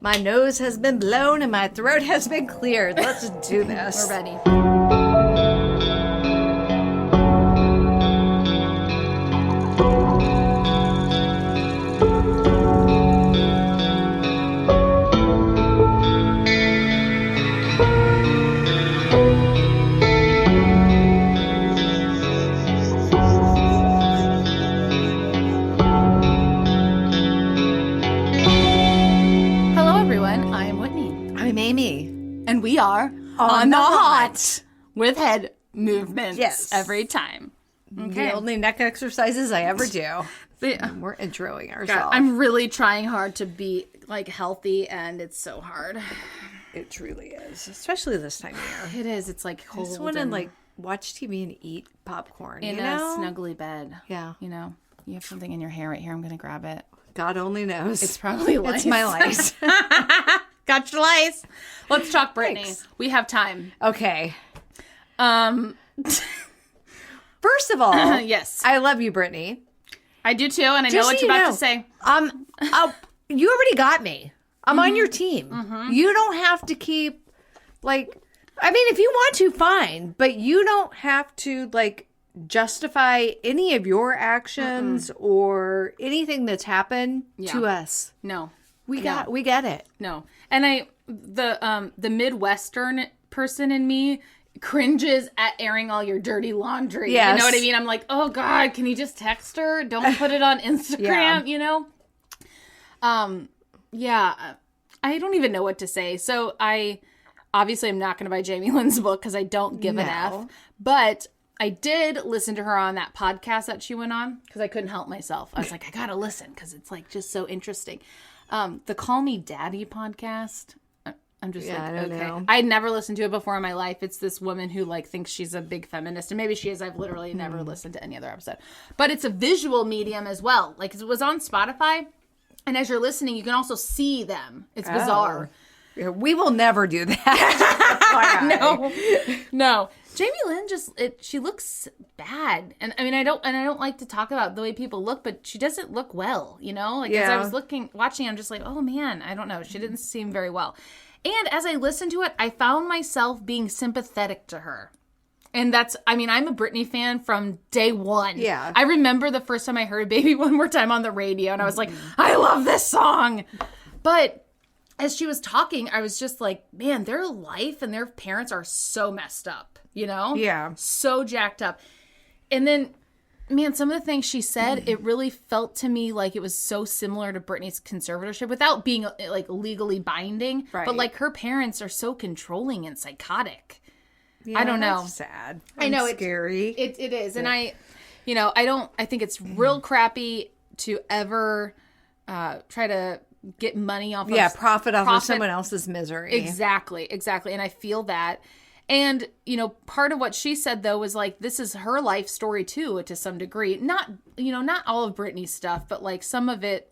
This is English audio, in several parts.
My nose has been blown and my throat has been cleared. Let's do this. We're ready. I'm Amy. And we are on the hot with head movements. Yes. Every time. Okay. The only neck exercises I ever do. We're introing ourselves. God, I'm really trying hard to be like healthy, and it's so hard. It truly is, especially this time of year. It is. It's like cold. I just want to like watch TV and eat popcorn in a snuggly bed. Yeah. You know, you have something in your hair right here. I'm going to grab it. God only knows. It's probably lice. It's my lice. Got your lice. Let's talk Brittany. Thanks. We have time. Okay. First of all, yes, I love you, Brittany. I do too, and I know what you're about to say. You already got me. I'm on your team. Mm-hmm. You don't have to keep I mean, if you want to, fine, but you don't have to justify any of your actions or anything that's happened to us. No. We get it. No. And the Midwestern person in me cringes at airing all your dirty laundry. Yes. You know what I mean? I'm like, oh God, can you just text her? Don't put it on Instagram, you know? Yeah. I don't even know what to say. So obviously I'm not going to buy Jamie Lynn's book because I don't give an F. But I did listen to her on that podcast that she went on because I couldn't help myself. I was like, I got to listen because it's just so interesting. The Call Me Daddy podcast. I'm just I don't know. I'd never listened to it before in my life. It's this woman who thinks she's a big feminist, and maybe she is. I've literally never listened to any other episode. But it's a visual medium as well. It was on Spotify, and as you're listening, you can also see them. It's bizarre. We will never do that. No. Jamie Lynn she looks bad. And I mean, I don't like to talk about the way people look, but she doesn't look well, you know? As I was watching, I'm just like, oh man, I don't know. She didn't seem very well. And as I listened to it, I found myself being sympathetic to her. And I'm a Britney fan from day one. Yeah. I remember the first time I heard Baby One More Time on the radio, and I was like, I love this song. But as she was talking, I was just like, man, their life and their parents are so messed up, you know? Yeah. So jacked up. And then, man, some of the things she said, it really felt to me like it was so similar to Britney's conservatorship without being legally binding. Right. But her parents are so controlling and psychotic. Yeah, I don't know. That's sad. I know. It's scary. It is. And I think it's real crappy to ever try to get money off of profit off of someone else's misery. Exactly. And I feel that. And, part of what she said, though, was this is her life story, too, to some degree. Not all of Britney's stuff, but some of it,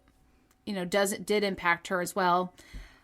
did impact her as well.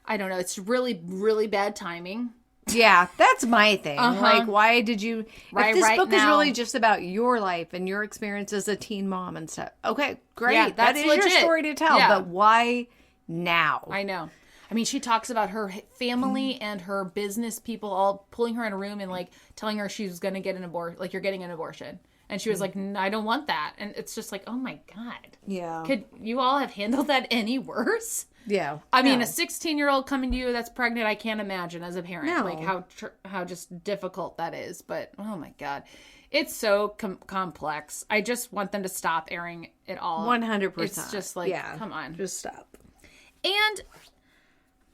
I don't know. It's really, really bad timing. Yeah, that's my thing. Why did you... if this book is really just about your life and your experience as a teen mom and stuff, okay, great. Yeah, that is legit. your story to tell, but why now? I know. I mean, she talks about her family and her business people all pulling her in a room and telling her she was going to get an abortion, you're getting an abortion. And she was like, I don't want that. And it's just oh my God. Yeah. Could you all have handled that any worse? Yeah. I mean, a 16-year-old coming to you that's pregnant, I can't imagine as a parent. No. How just difficult that is. But, oh my God. It's so complex. I just want them to stop airing it all. 100%. It's just come on. Just stop. And,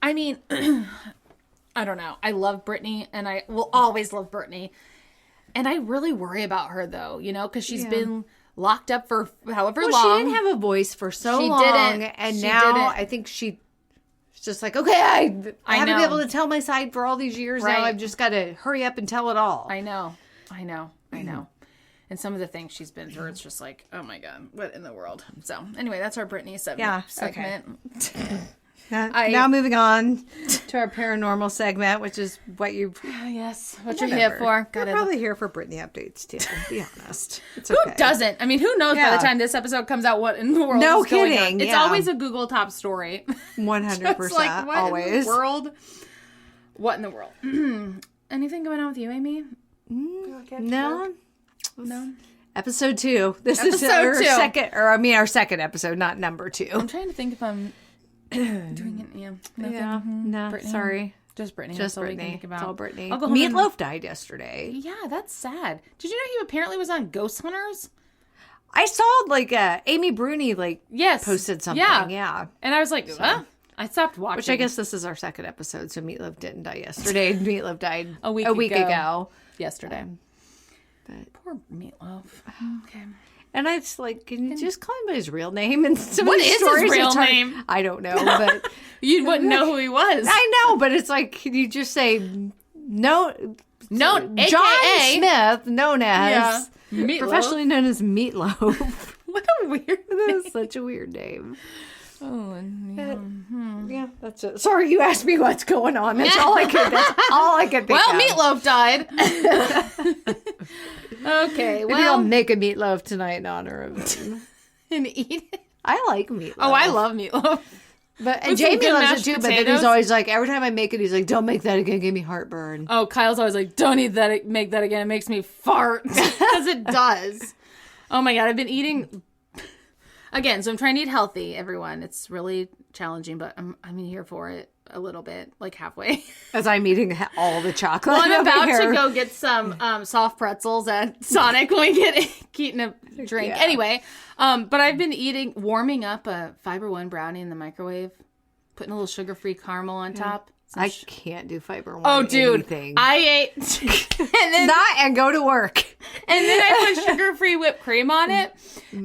I mean, I don't know. I love Britney, and I will always love Britney. And I really worry about her, though, because she's been locked up for however long. She didn't have a voice for so long. And now I think she's just okay, I haven't been able to tell my side for all these years. Right. Now I've just got to hurry up and tell it all. I know. And some of the things she's been through, it's just oh my God, what in the world? So anyway, that's our Britney segment. Okay. Now moving on to our paranormal segment, which is what you... Yes, what you're here for. You're probably here for Brittany updates, too, to be honest. It's Who okay. doesn't? I mean, who knows by the time this episode comes out what in the world is going on? It's always a Google top story. 100%, like, what always. In the world? What in the world? Anything going on with you, Amy? No. No. Episode 2. This is our second episode, not number 2. I'm trying to think if I'm doing it. Yeah. Nothing. Yeah. No, Brittany. sorry. Just Brittany. Just That's all we Brittany. can think about. It's all Brittany. I'll go home Meatloaf died yesterday. Yeah, that's sad. Did you know he apparently was on Ghost Hunters? I saw Amy Bruni posted something. Yeah. And I was like, I stopped watching. Which I guess this is our second episode, so Meatloaf didn't die yesterday. Meatloaf died a week ago. Yesterday. But poor Meatloaf. Okay. And I just can you just call him by his real name? And what is his real name? I don't know, but you wouldn't know who he was. I know, but it's can you just say John AKA, Smith, known as Meatloaf. Professionally known as Meatloaf. What a weird name. That is such a weird name. Oh, yeah, that's it. Sorry, you asked me what's going on. That's all I could. That's all I could think Well, of. Meatloaf died. Okay, Maybe I'll make a meatloaf tonight in honor of him. And eat it. I like meatloaf. Oh, I love meatloaf. And Jamie loves it too, but then he's always every time I make it, he's like, don't make that again, give me heartburn. Oh, Kyle's always like, don't make that again. It makes me fart. Because it does. Oh my God, I've been eating... Again, so I'm trying to eat healthy, everyone. It's really challenging, but I'm here for it a little bit, halfway. As I'm eating all the chocolate. Well, I'm about to go get some soft pretzels at Sonic when we get eating a drink. Yeah. Anyway, but I've been warming up a Fiber One brownie in the microwave, putting a little sugar-free caramel on top. I can't do Fiber One. Oh, dude, anything. I ate and go to work, and then I put sugar-free whipped cream on it,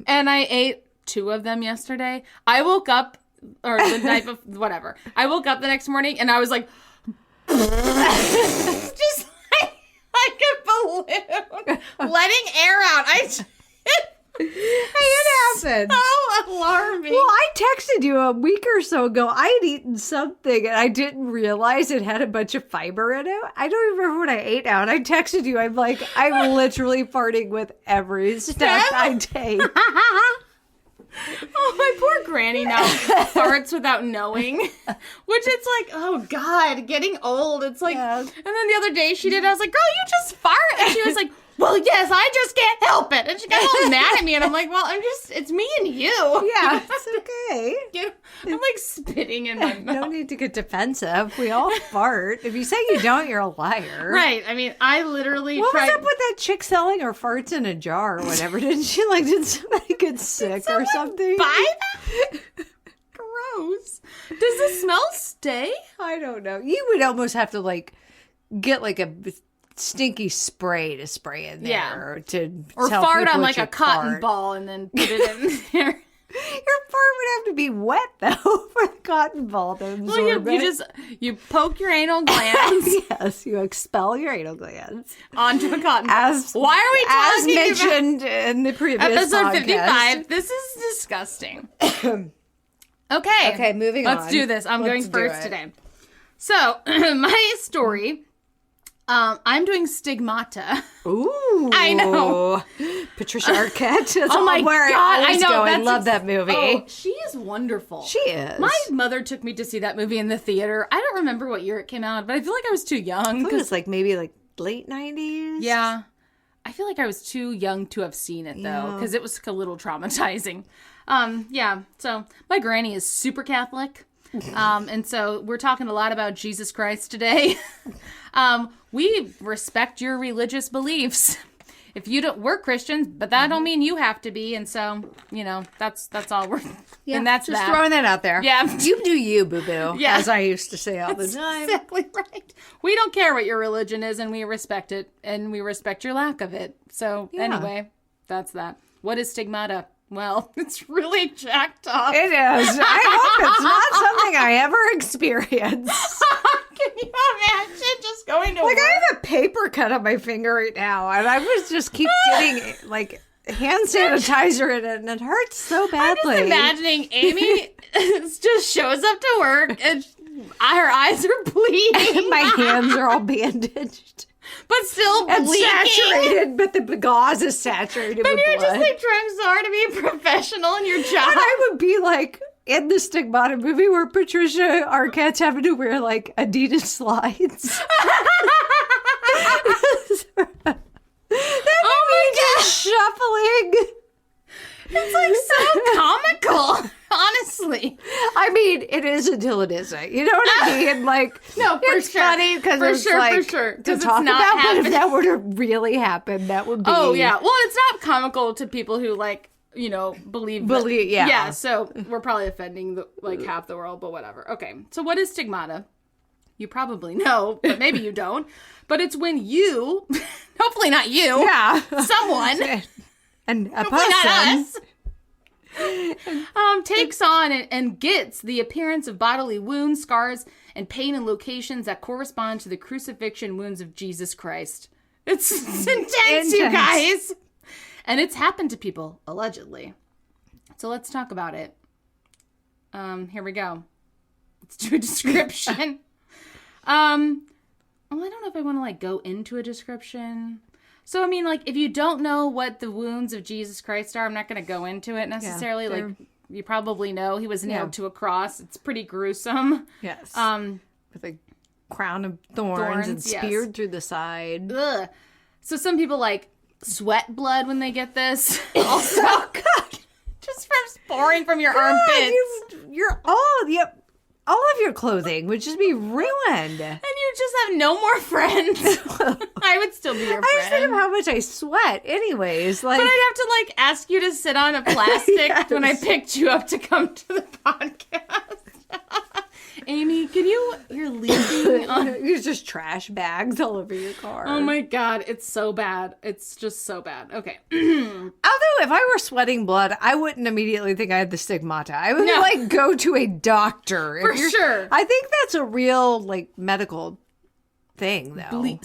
and I ate 2 of them yesterday. I woke up, or the night before, whatever. I woke up the next morning and I was like, just like a balloon, letting air out. It happened. So alarming. Well, I texted you a week or so ago. I had eaten something and I didn't realize it had a bunch of fiber in it. I don't even remember what I ate now. And I texted you. I'm like, I'm literally farting with every step I take. Oh, my poor granny now farts without knowing. Which it's like, oh God, getting old. It's like, And then the other day she did, I was like, girl, you just fart. And she was like, well, yes, I just can't help it. And she got all mad at me. And I'm like, well, it's me and you. Yeah, it's okay. I'm spitting in my mouth. No need to get defensive. We all fart. If you say you don't, you're a liar. Right. I mean, I literally What was up with that chick selling her farts in a jar or whatever? Didn't she did somebody get sick or something? Buy that? Gross. Does the smell stay? I don't know. You would almost have to get a stinky spray to spray in there or tell fart on a cotton ball and then put it in there. Your fart would have to be wet though for the cotton ball to absorb it. You poke your anal glands. Yes, you expel your anal glands onto a cotton ball. Why are we talking as mentioned in the previous episode podcast. 55? This is disgusting. Okay, moving on. Let's do this. I'm going first today. So my story. I'm doing Stigmata. Ooh. I know. Patricia Arquette. That's oh my God. I know. I love that movie. Oh, she is wonderful. She is. My mother took me to see that movie in the theater. I don't remember what year it came out, but I feel like I was too young. I think it was maybe late 90s. Yeah. I feel like I was too young to have seen it though, because it was a little traumatizing. Yeah. So my granny is super Catholic. And so we're talking a lot about Jesus Christ today. We respect your religious beliefs. If you don't, we're Christians, but that don't mean you have to be. And so, that's all we're, and that's just throwing that out there. Yeah. You do you, boo-boo, as I used to say all the time. Exactly right. We don't care what your religion is, and we respect it, and we respect your lack of it. So anyway, that's that. What is Stigmata? Well, it's really jacked up. It is. I hope it's not something I ever experience. Can you imagine just going to work? I have a paper cut on my finger right now, and I was just keep getting hand sanitizer in it, and it hurts so badly. I'm just imagining Amy just shows up to work and Her eyes are bleeding. My hands are all bandaged. But still And bleeding. saturated, but the gauze is saturated And with you're blood. just like trying so hard to be a professional in your job. And I would be like in the Stigmata movie where Patricia Arquette's having to wear like Adidas slides. Oh my God. Just shuffling. It's like so comical, honestly. I mean, it is until it isn't. You know what I mean? Like, No, for it's sure. funny because it's like for sure. to 'Cause talk it's not about. But happening. if that were to really happen, that would be. Oh yeah. Well, it's not comical to people who like, you know, believe. Yeah. Yeah. So we're probably offending like half the world, but whatever. Okay. So what is stigmata? You probably know, but maybe you don't. But it's when you, hopefully not you, Yeah. someone. And a Hopefully person. not us. Takes on and gets the appearance of bodily wounds, scars, and pain in locations that correspond to the crucifixion wounds of Jesus Christ. It's intense, you guys. And it's happened to people, allegedly. So let's talk about it. Here we go. Let's do a description. Well, I don't know if I want to like go into a description. So, I mean, like, if you don't know what the wounds of Jesus Christ are, I'm not going to go into it necessarily. Yeah, like, you probably know he was nailed to a cross. It's pretty gruesome. Yes. Um, With a crown of thorns and yes. speared through the side. ugh. So some people, like, sweat blood when they get this. Also, just from pouring from your armpits. You're all of your clothing would just be ruined. And you just have no more friends. I would still be your I just think friend. of how much I sweat anyways. Like, But I'd have to, like, ask you to sit on a plastic Yes. when I picked you up to come to the podcast. Amy, you're leaking on... there's just trash bags all over your car. Oh my God, it's so bad. It's just so bad. Okay. Although if I were sweating blood, I wouldn't immediately think I had the stigmata. I would No. like go to a doctor. For sure. I think that's a real like medical thing though.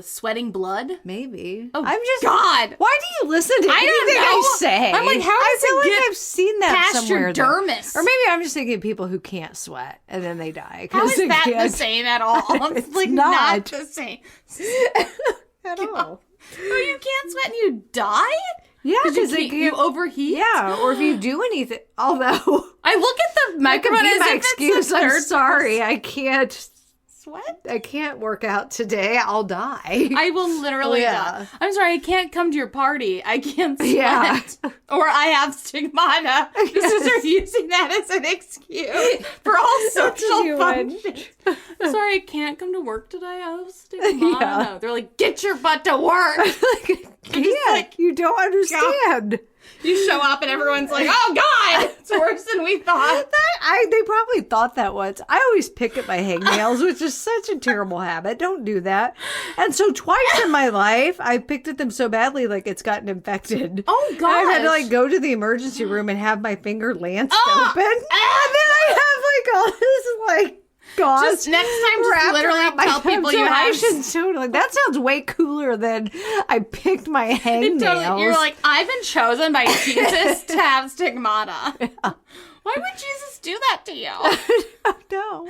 Sweating blood? Maybe. Oh, I'm just God. Why do you listen to I don't anything know. I say? I'm like, how I does feel it like get I've seen that past somewhere. your though. dermis? Or maybe I'm just thinking of people who can't sweat and then they die. How 'cause is they that the can't same at all? It's like not. not the same. at all. Oh, you can't sweat and you die? Yeah, Because because you overheat? Yeah, or if you do anything. Although I look at the that could microphone be as my if excuse. it's the I'm third sorry, I can't. sweat. I can't work out today. I'll die. I will literally die. I'm sorry, I can't come to your party. I can't sweat. Yeah. Or I have stigmata. Just start using that as an excuse for all social you functions. Sorry, I can't come to work today. I have stigmata. Yeah. They're like, get your butt to work. Can't. You don't understand. You show up and everyone's like, oh God, it's worse than we thought. They probably thought that once. I always pick at my hangnails, which is such a terrible habit. Don't do that. And so twice in my life, I picked at them so badly, like it's gotten infected. Oh, And I've had to gosh. like go to the emergency room and have my finger lanced Oh, open. And then I have like all this like gauze. Just next time, just wrapped literally around my tell people you so I have- should totally. That sounds way cooler than I picked my hangnails. Totally, you're like, I've been chosen by Jesus to have stigmata. Why would Jesus do that to you? No.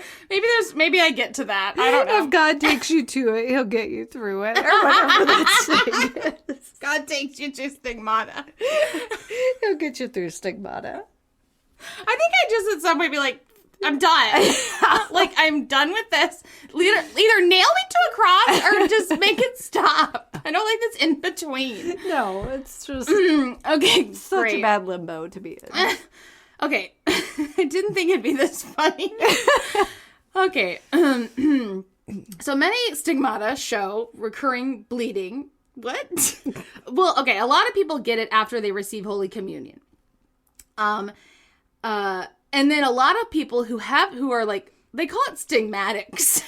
Maybe I get to that. I don't know. If God takes you to it, He'll get you through it, or whatever that saying is. God takes you to stigmata. He'll get you through stigmata. I think I just at some point be like, I'm done. Like, I'm done with this. Either nail me to a cross or just make it stop. I don't like this in between. No, it's just Okay, such great. a bad limbo to be in. Okay, I didn't think it'd be this funny. Okay, so many stigmata show recurring bleeding. What? Well, okay, a lot of people get it after they receive Holy Communion. And then a lot of people who are like, they call it stigmatics.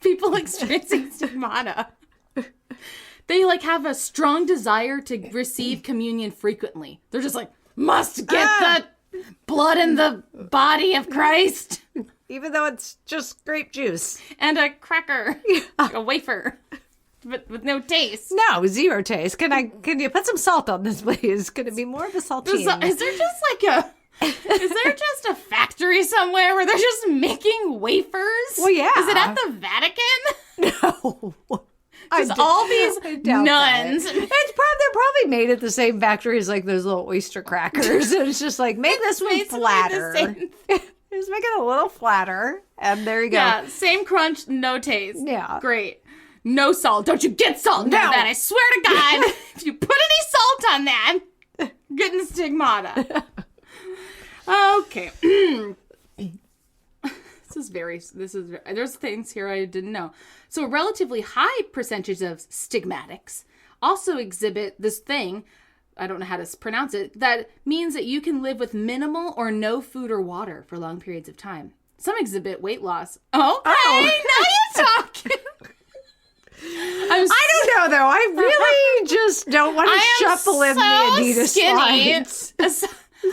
People experiencing stigmata. They like have a strong desire to receive communion frequently. They're just like, must get the blood in the body of Christ. Even though it's just grape juice. And a cracker. A wafer. But with no taste. No, zero taste. Can you put some salt on this, please? Could it be more of a saltine? Is there just like Is there just a factory somewhere where they're just making wafers? Well, yeah. Is it at the Vatican? No. Just all these nuns. They're probably made at the same factory as like those little oyster crackers. And it's just like, make this one flatter. Just make it a little flatter. And there you go. Yeah, same crunch, no taste. Yeah. Great. No salt. Don't you get salt into that. I swear to God, if you put any salt on that, you're getting stigmata. Okay. There's things here I didn't know. So a relatively high percentage of stigmatics also exhibit this thing, I don't know how to pronounce it, that means that you can live with minimal or no food or water for long periods of time. Some exhibit weight loss. Okay, now you're talking. I don't know, though. I really just don't want to shuffle in the Adidas slides.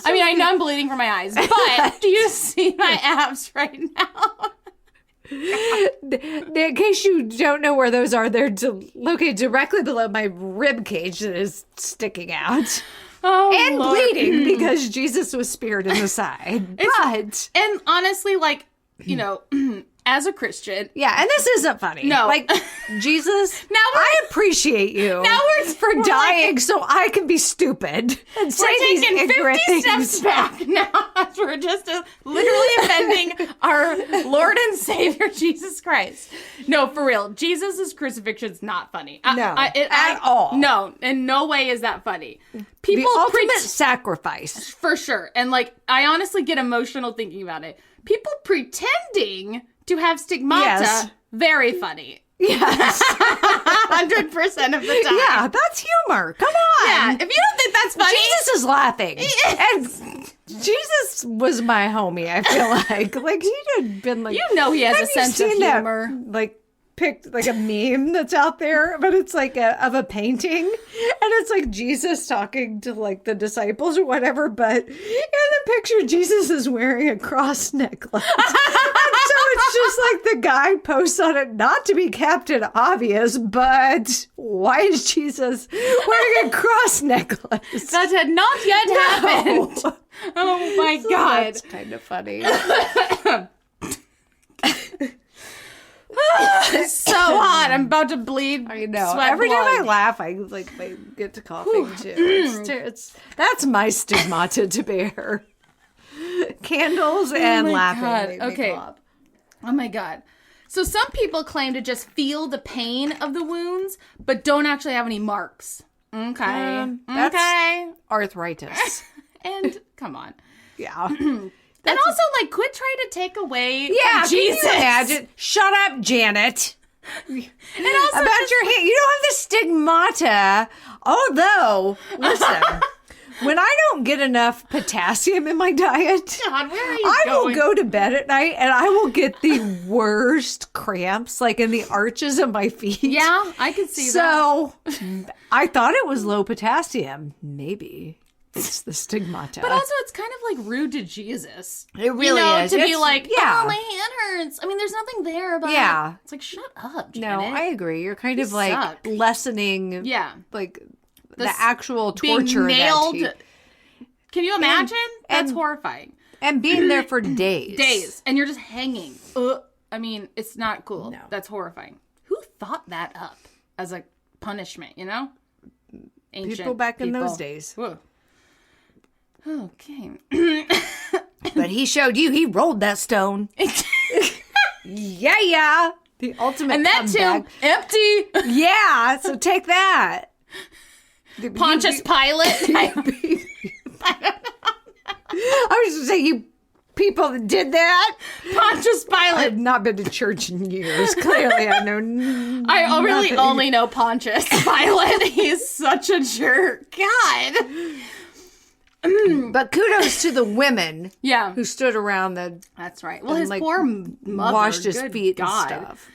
I mean, I know I'm bleeding from my eyes, but do you see my abs right now? In case you don't know where those are, they're located directly below my rib cage that is sticking out. Oh, and Lord. bleeding because Jesus was speared in the side. And honestly, like, you know, as a Christian. Yeah, and this isn't funny. No. Like, Jesus, I appreciate you for dying so I can be stupid and say these ignorant 50 things. steps back now. We're just literally offending our Lord and Savior, Jesus Christ. No, for real. Jesus' crucifixion's not funny. At all. No, in no way is that funny. People the ultimate sacrifice. For sure. And, like, I honestly get emotional thinking about it. People pretending to have stigmata, very funny. Yes. 100% of the time. Yeah, that's humor. Come on. Yeah, if you don't think that's funny. Jesus is laughing. And Jesus was my homie, I feel like. Like, he'd have been like... You know he has a sense of humor. That, like, picked like a meme that's out there, but it's like of a painting, and it's like Jesus talking to like the disciples or whatever, but in the picture Jesus is wearing a cross necklace. And so it's just like the guy posts on it, not to be Captain Obvious, but why is Jesus wearing a cross necklace? That had not yet happened. Oh my God. That's kind of funny. It's so hot. I'm about to bleed. I know. Sweat Every blood. time I laugh, I get to coughing too. That's my stigmata to bear. Candles and laughing. God. Make me Okay. cough. Oh my God. So some people claim to just feel the pain of the wounds, but don't actually have any marks. Okay. That's arthritis. And come on. Yeah. And also, like, quit trying to take away Yeah, Jesus. can you imagine? Shut up, Janet. And also about your hand. You don't have the stigmata. Although, listen, when I don't get enough potassium in my diet, God, where are you I going? will go to bed at night and I will get the worst cramps, like in the arches of my feet. Yeah, I can see that. So, I thought it was low potassium. Maybe. It's the stigmata. But also, it's kind of like rude to Jesus. It really is. To be like, yeah. oh, my hand hurts. I mean, there's nothing there about Yeah. It's like, shut up, No, Janet. I agree. You're kind of like suck. lessening like the actual torture being nailed. that Can you imagine? That's and- horrifying. and being there for days. And you're just hanging. I mean, it's not cool. No. That's horrifying. Who thought that up as a punishment, you know? Ancient People back in those days. Whoa. Okay. But he showed you. He rolled that stone. Yeah. The ultimate And that comeback. tomb empty. Yeah, so take that. Pontius Pilate. I was going to say, you people that did that. Pontius Pilate. I've not been to church in years. Clearly, I know I really nothing. only know Pontius Pilate. He's such a jerk. God. But kudos to the women Yeah. who stood around That's right. Well, and, his like, poor mother. washed his good feet God. and stuff.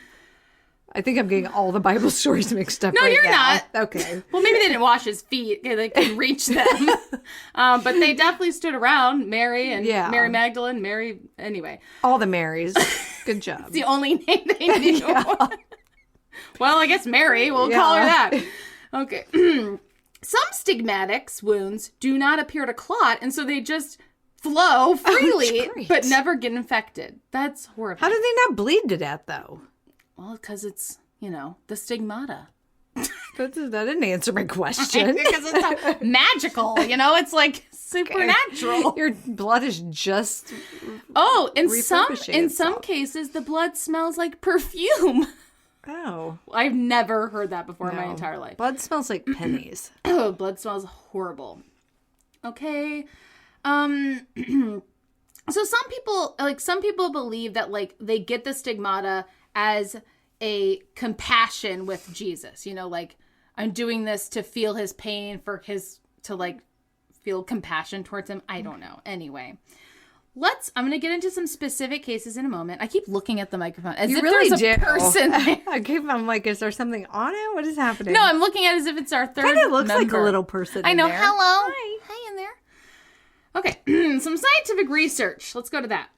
I think I'm getting all the Bible stories mixed up. No, right you're now. not. Okay. Well, maybe they didn't wash his feet. They could reach them. But they definitely stood around. Mary and Mary Magdalene. Mary, anyway. All the Marys. Good job. It's the only name they knew. Well, I guess Mary. We'll call her that. Okay. Some stigmatics wounds do not appear to clot, and so they just flow freely, great. but never get infected. That's horrifying. How do they not bleed to death, though? Well, because it's, the stigmata. That didn't answer my question. Because it's not magical, it's like supernatural. Your blood is just In refurbishing some itself. cases, the blood smells like perfume. Oh. I've never heard that before in my entire life. Blood smells like pennies. Oh, blood smells horrible. Okay. So some people believe that like they get the stigmata as a compassion with Jesus. Like I'm doing this to feel his pain to like feel compassion towards him. I don't know. Anyway. I'm going to get into some specific cases in a moment. I keep looking at the microphone as if really there's a person there. I'm like, is there something on it? What is happening? No, I'm looking at it as if it's our third Kind of looks like a member. little person I know. in there. Hello. Hi in there. Okay. Some scientific research. Let's go to that.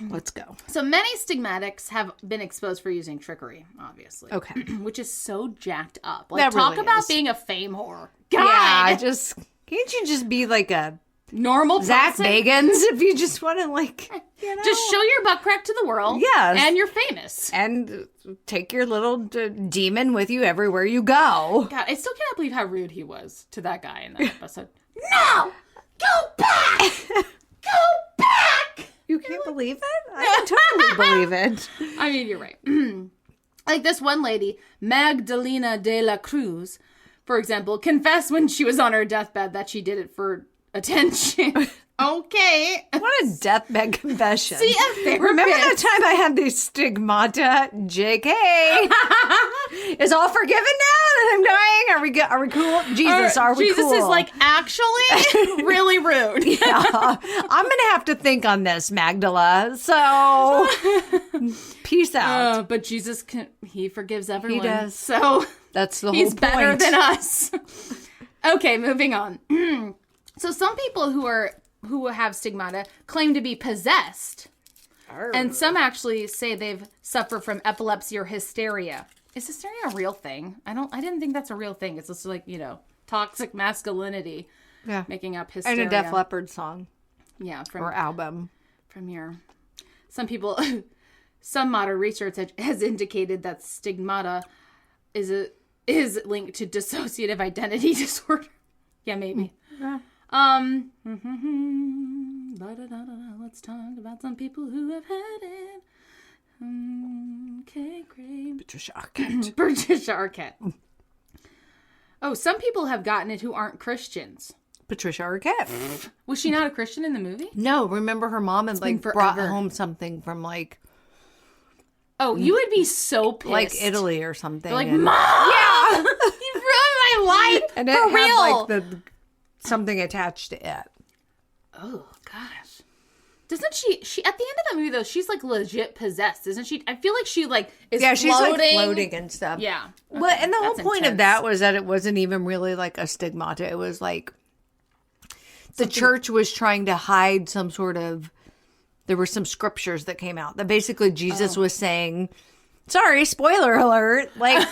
Let's go. So many stigmatics have been exposed for using trickery, obviously. Okay. Which is so jacked up. Like, That talk really about is. being a fame whore. God. Yeah, can't you just be like a Normal Zach person. Bagans if you just want to like, Just show your butt crack to the world. Yes. And you're famous. and take your little demon with you everywhere you go. God, I still cannot believe how rude he was to that guy in that episode. No! Go back! Go back! You can't believe it? I can totally believe it. I mean, you're right. Like this one lady, Magdalena de la Cruz, for example, confessed when she was on her deathbed that she did it for attention. Okay. What a deathbed confession. See a therapist. Remember that time I had the stigmata? JK. Is all forgiven now that I'm dying? Are we cool? Jesus, are we Jesus cool? is like, actually, really rude. Yeah. I'm going to have to think on this, Magdala. So, peace out. But Jesus, he forgives everyone. He does. So That's the whole he's point. better than us. Okay, moving on. So some people who have stigmata claim to be possessed. And some actually say they've suffered from epilepsy or hysteria. Is hysteria a real thing? I didn't think that's a real thing. It's just like, toxic masculinity. Yeah. Making up hysteria. And a Def Leppard song. Yeah. Or album. Some modern research has indicated that stigmata is linked to dissociative identity disorder. Yeah, maybe. Yeah. Let's talk about some people who have had it. Okay, great. Patricia Arquette. Patricia Arquette. Oh, some people have gotten it who aren't Christians. Patricia Arquette. Was she not a Christian in the movie? No, remember her mom had been brought forever. home something from Oh, you would be so pissed. like Italy or something. Like, and, Mom! Yeah! You ruined my life! and it for had real! like something attached to it. Oh, gosh. Doesn't she at the end of the movie, though, she's like legit possessed, isn't she? I feel like she like is Yeah, she's floating. like floating and stuff. Yeah. Well, and the whole That's point of intense. that was that it wasn't even really like a stigmata. It was like the church was trying to hide some sort of. There were some scriptures that came out that basically Jesus was saying, sorry, spoiler alert. Like,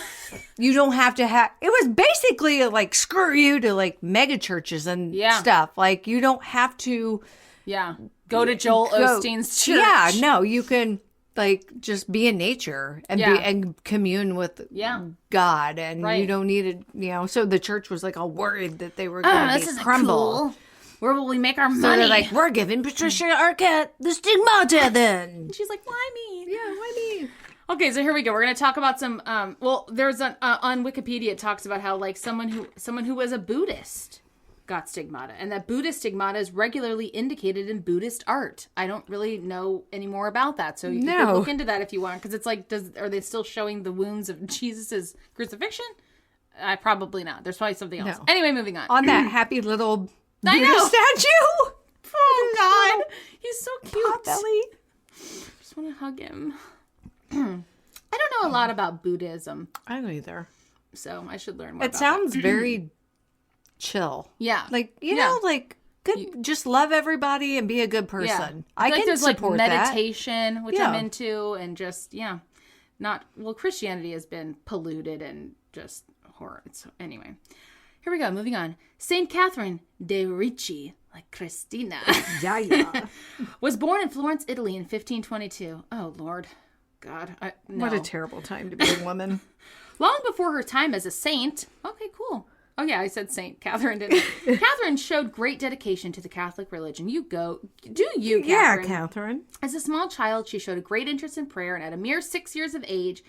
you don't have to have. It was basically like, screw you to like mega churches and stuff. Like, you don't have to. Yeah. Go to Joel Osteen's church. Yeah, no, you can like just be in nature and Yeah. be and commune with God, and Right. you don't need it. So the church was like all worried that they were going This to is crumble. cool. Where will we make our So money? they're like, we're giving Patricia Arquette the stigmata then. She's like, why me? Yeah, why me? Okay, so here we go. We're going to talk about some. There's on Wikipedia. It talks about how like someone who was a Buddhist got stigmata, and that Buddhist stigmata is regularly indicated in Buddhist art. I don't really know any more about that, so you could look into that if you want, because it's like, are they still showing the wounds of Jesus's crucifixion? Probably not. There's probably something else. No. Anyway, moving on. On that happy little I Buddha know. statue. Oh God, he's so cute. Potbelly. Just want to hug him. I don't know a lot about Buddhism, I don't either. so I should learn more. It about sounds very chill. Yeah. Like, you know, like good. Just love everybody and be a good person. Yeah. I feel can there's support like that. meditation, which Yeah. I'm into, and just Christianity has been polluted and just horror. Anyway, Here we go. Moving on. Saint Catherine de' Ricci, like Christina, Yeah. was born in Florence, Italy in 1522. Oh, Lord. God. No. What a terrible time to be a woman. Long before her time as a saint. Okay, cool. Oh, yeah, I said Saint Catherine, didn't I? Catherine showed great dedication to the Catholic religion. You go. Do you, Catherine? Yeah, Catherine. As a small child, she showed a great interest in prayer, and at a mere 6 years of age,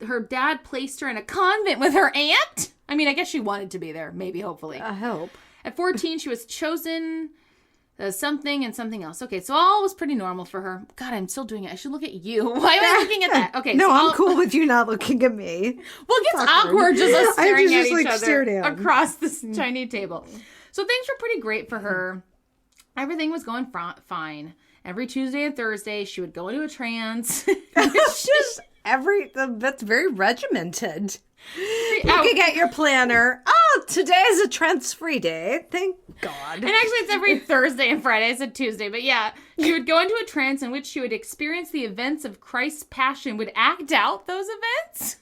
her dad placed her in a convent with her aunt. I mean, I guess she wanted to be there, maybe, hopefully. I hope. At 14, she was chosen something and something else. Okay, so all was pretty normal for her. God, I'm still doing it. I should look at you. Why am I looking at that? Okay, no, so I'm cool with you not looking at me. Well, it gets awkward just us staring at each stare other down. across this tiny table. So things were pretty great for her. Everything was going fine. Every Tuesday and Thursday, she would go into a trance. That's very regimented. Looking at your planner. Oh, today is a trance-free day. Thank God. And actually, it's every Thursday and Friday. I said Tuesday, but yeah. She would go into a trance in which she would experience the events of Christ's passion, would act out those events.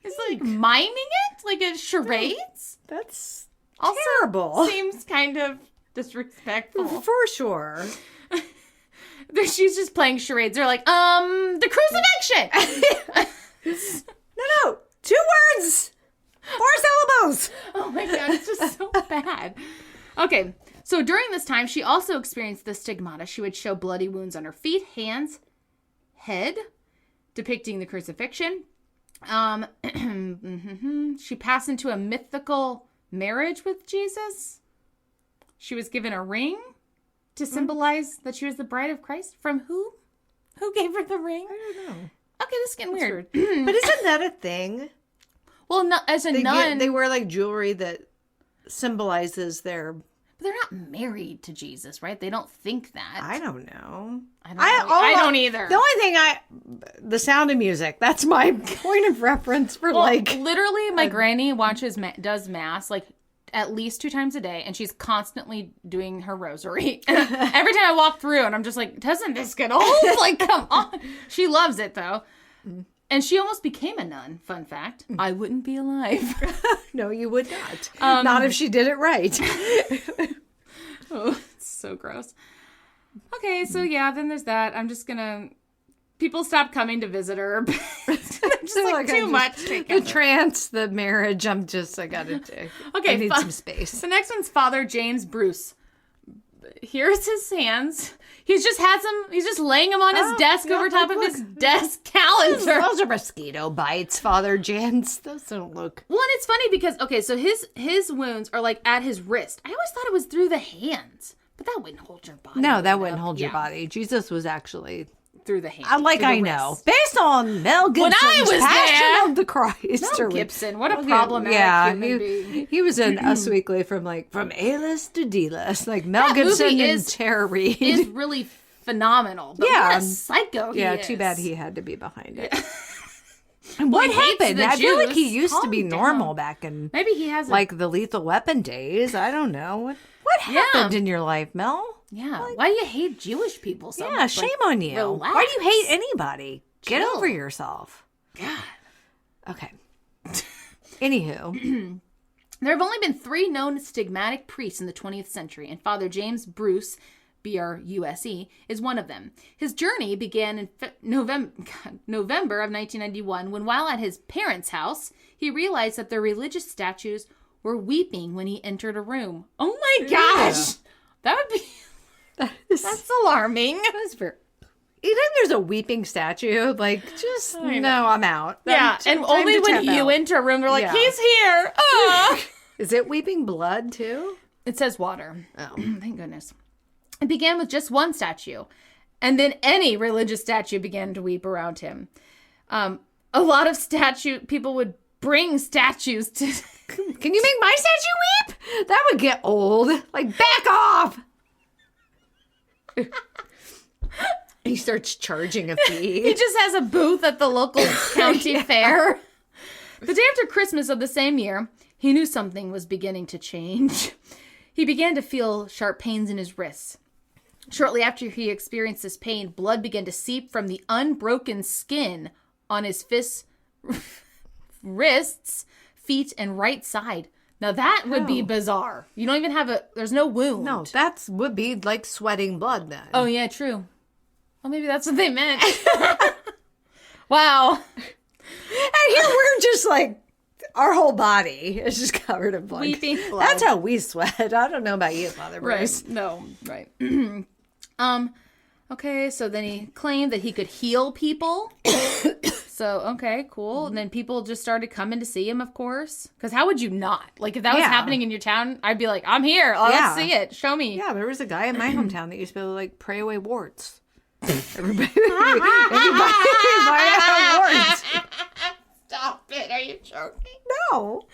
It's like miming it, like a charades. That's also terrible. Seems kind of disrespectful. For sure. She's just playing charades. They're like, the crucifixion. No. 2 words. 4 syllables. Oh my God, it's just so bad. Okay, so during this time, she also experienced the stigmata. She would show bloody wounds on her feet, hands, head, depicting the crucifixion. She passed into a mythical marriage with Jesus. She was given a ring to symbolize that she was the bride of Christ. From who? Who gave her the ring? I don't know. Okay, this is getting weird. But isn't that a thing? Well, as a nun... They wear like jewelry that symbolizes their... But they're not married to Jesus, right? They don't think that. I don't know. I don't either. The only thing The Sound of Music. That's my point of reference for literally, my granny does mass like at least 2 times a day, and she's constantly doing her rosary. And every time I walk through, and I'm just like, doesn't this get old? Like, come on. She loves it though. And she almost became a nun. Fun fact. I wouldn't be alive. No, you would not. Not if she did it right. Oh, it's so gross. Okay, so yeah, then there's that. I'm just gonna... People stopped coming to visit her. Just like too much. The trance, the marriage, I gotta take. Okay, I need some space. The next one's Father James Bruce. Here's his hands. He's just laying them on his desk over top of his desk calendar. Those are mosquito bites, Father James. Those don't look... Well, and it's funny because, okay, so his wounds are like at his wrist. I always thought it was through the hands, but that wouldn't hold your body. No, that wouldn't hold your body. Jesus was actually... through the hand. I know. Based on Mel Gibson's Passion of the Christ. Mel Gibson, what a problematic human being. He was in Us Weekly from A-list to D-list. Like Mel Gibson and Tara Reid. Is really phenomenal. But what a psycho he is. Too bad he had to be behind it. And what happened? I feel like he used to be normal back in maybe he has like the Lethal Weapon days. I don't know. What happened in your life, Mel? Yeah. Why do you hate Jewish people so much? Yeah, shame on you. Relax. Why do you hate anybody? Get over yourself. God. Okay. Anywho. There have only been 3 known stigmatic priests in the 20th century, and Father James Bruce, B-R-U-S-E, is one of them. His journey began in November of 1991 when, while at his parents' house, he realized that their religious statues were weeping when he entered a room. Oh my gosh! That would be... That's alarming. That's very... Anytime there's a weeping statue, like, just, no, I'm out. Yeah, and only when you enter a room, they're like, he's here. Is it weeping blood, too? It says water. Oh. Thank goodness. It began with just one statue, and then any religious statue began to weep around him. A lot of people would bring statues to... Can you make my statue weep? That would get old. Like, back off! He starts charging a fee. He just has a booth at the local county fair. The day after Christmas of the same year, he knew something was beginning to change. He began to feel sharp pains in his wrists. Shortly after he experienced this pain, blood began to seep from the unbroken skin on his wrists, feet, and right side. Now that would be bizarre. You don't even have there's no wound. No, that would be like sweating blood then. Oh, yeah, true. Well, maybe that's what they meant. Wow. And here we're just like, our whole body is just covered in blood. Weeping blood. That's how we sweat. I don't know about you, Mother Bruce. Right. No, right. Okay, so then he claimed that he could heal people. So, okay, cool. And then people just started coming to see him, of course. Because how would you not? Like, if that was happening in your town, I'd be like, I'm here. Let's see it. Show me. Yeah, there was a guy in my hometown that used to be able to, like, pray away warts. Everybody had warts. Stop it. Are you joking? No.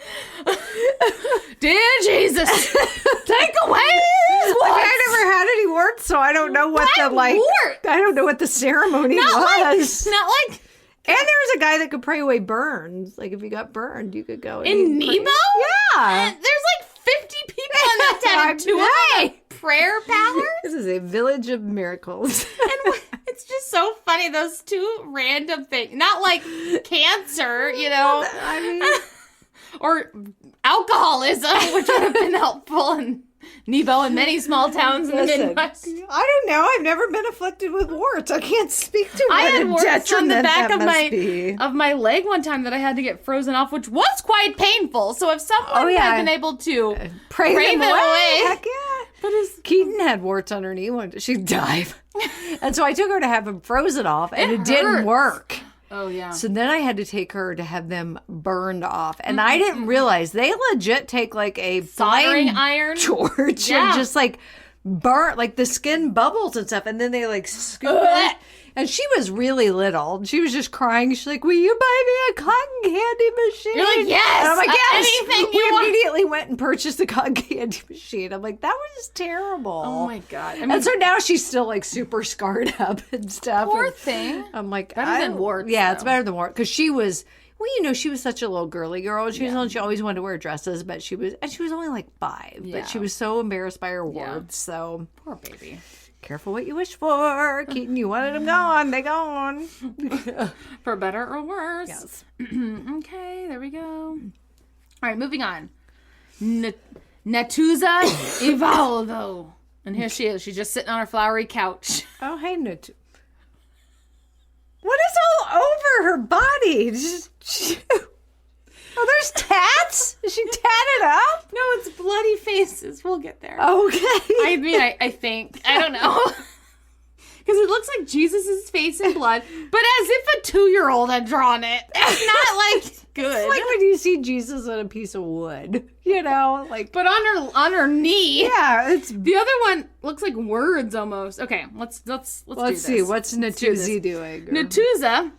Dear Jesus, take away these warts. I never had any warts, so I don't know what I don't know what the ceremony was. Not like... And there was a guy that could pray away burns. Like, if you got burned, you could go in Nebo? Yeah. There's like 50 people in that town and 2 of them prayer powers. This is a village of miracles. And it's just so funny, those two random things. Not like cancer, you know. I mean... or alcoholism, which would have been helpful in Nebo and many small towns in the Midwest. I don't know. I've never been afflicted with warts. I can't speak to I what had a warts on the detriment back that of my leg one time that I had to get frozen off, which was quite painful. So if someone had been able to pray them away. Heck yeah. But Keaton had warts on her knee one day. She'd dive. And so I took her to have them frozen off, and it didn't work. Oh, yeah. So then I had to take her to have them burned off. And I didn't realize they legit take like a soldering flame iron torch and just like burn, like the skin bubbles and stuff. And then they like scoop it. And she was really little. She was just crying. She's like, will you buy me a cotton candy machine? You're like, yes. And I'm like, yes. Anything we you want. immediately went and purchased a cotton candy machine. I'm like, that was terrible. Oh, my God. I mean, and so now she's still like super scarred up and stuff. Poor and thing. I'm like, better than warts. Yeah, though. it's better than warts. Because she was, well, you know, she was such a little girly girl. She always wanted to wear dresses, but she was only like 5. Yeah. But she was so embarrassed by her warts. So poor baby. Careful what you wish for. Keaton, you wanted them gone. They gone. For better or worse. Yes. Okay, there we go. All right, moving on. Natuza Evaldo. And here she is. She's just sitting on her flowery couch. Oh, hey, Nat. What is all over her body? Oh, there's tats? Is she tatted up? No, it's bloody faces. We'll get there. Okay. I mean, I think. I don't know. Because it looks like Jesus' face in blood, but as if a 2-year-old had drawn it. It's not, like, good. It's like when you see Jesus on a piece of wood, you know? Like, but on her knee. Yeah, it's... The other one looks like words almost. Okay, let's do this. See. What's Natuza doing? Natuza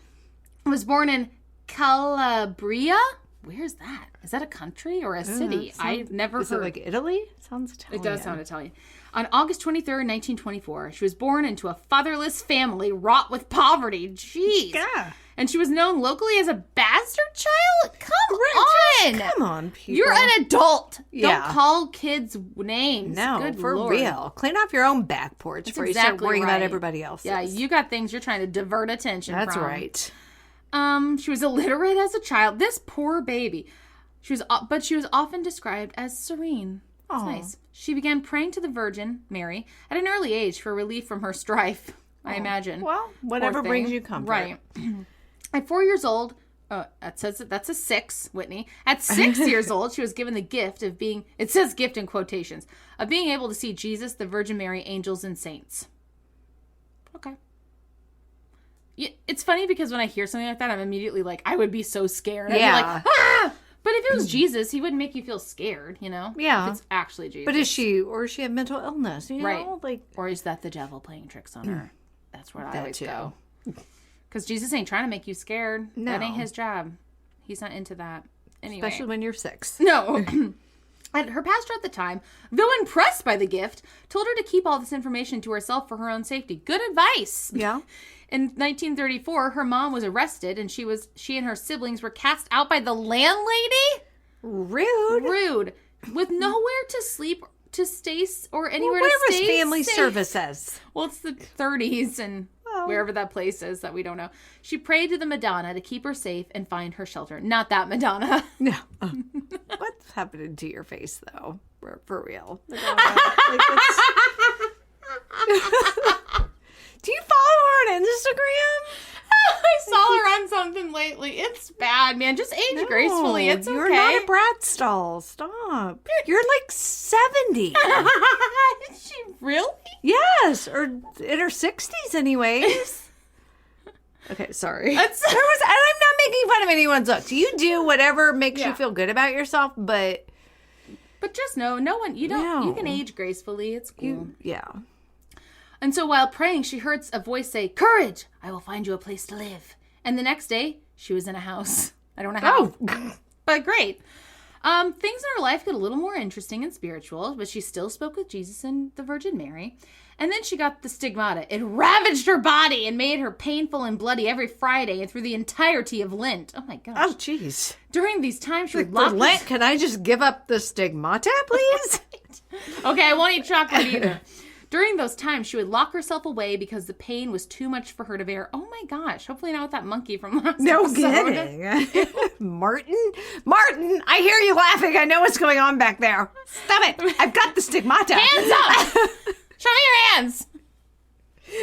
was born in Calabria. Where's that? Is that a country or a city? I've never heard. Is it like Italy? Sounds Italian. It does sound Italian. On August 23rd, 1924, she was born into a fatherless family wrought with poverty. Jeez. Yeah. And she was known locally as a bastard child? Come on, people. You're an adult. Yeah. Don't call kids names. No, Good for Lord. real. Clean off your own back porch before you start worrying about everybody else's. Yeah, you got things you're trying to divert attention from. That's right. She was illiterate as a child. This poor baby. But she was often described as serene. That's nice. She began praying to the Virgin Mary at an early age for relief from her strife, I imagine. Well, whatever brings you comfort. Right. At 4 years old, it says that's a 6, Whitney. At 6 years old, she was given the gift of being, it says gift in quotations, of being able to see Jesus, the Virgin Mary, angels, and saints. Okay. It's funny because when I hear something like that, I'm immediately like, I would be so scared. I'd be like, ah! But if it was Jesus, he wouldn't make you feel scared, you know? Yeah. If it's actually Jesus. But is she have mental illness, you know? Right. Like, or is that the devil playing tricks on her? That's where I always too. go. Because Jesus ain't trying to make you scared. No. That ain't his job. He's not into that. Anyway. Especially when you're 6. No. And her pastor at the time, though impressed by the gift, told her to keep all this information to herself for her own safety. Good advice. Yeah. In 1934, her mom was arrested, and she and her siblings were cast out by the landlady. Rude. With nowhere to sleep, to stay, or anywhere to stay. Where was family safe. services? Well, it's the 30s, and wherever that place is that we don't know. She prayed to the Madonna to keep her safe and find her shelter. Not that Madonna. No. What's happening to your face, though? For real. Like, do you follow her on Instagram? I saw her on something lately. It's bad, man. Just age gracefully. It's okay. You're not a brat stall. Stop. You're like 70. Is she really? Yes, or in her 60s anyways. Okay, sorry. And I'm not making fun of anyone's looks. You do whatever makes you feel good about yourself, but just know, no one, you don't, you can age gracefully. It's cool. Yeah. And so while praying, she heard a voice say, "Courage, I will find you a place to live." And the next day, she was in a house. I don't know how, but great. Things in her life get a little more interesting and spiritual, but she still spoke with Jesus and the Virgin Mary. And then she got the stigmata. It ravaged her body and made her painful and bloody every Friday and through the entirety of Lent. Oh my gosh. Oh, jeez. During these times, she would For Lent, can I just give up the stigmata, please? Okay, I won't eat chocolate either. During those times, she would lock herself away because the pain was too much for her to bear. Oh my gosh. Hopefully not with that monkey from last No episode. kidding. Martin, I hear you laughing. I know what's going on back there. Stop it. I've got the stigmata. Hands up! Show me your hands.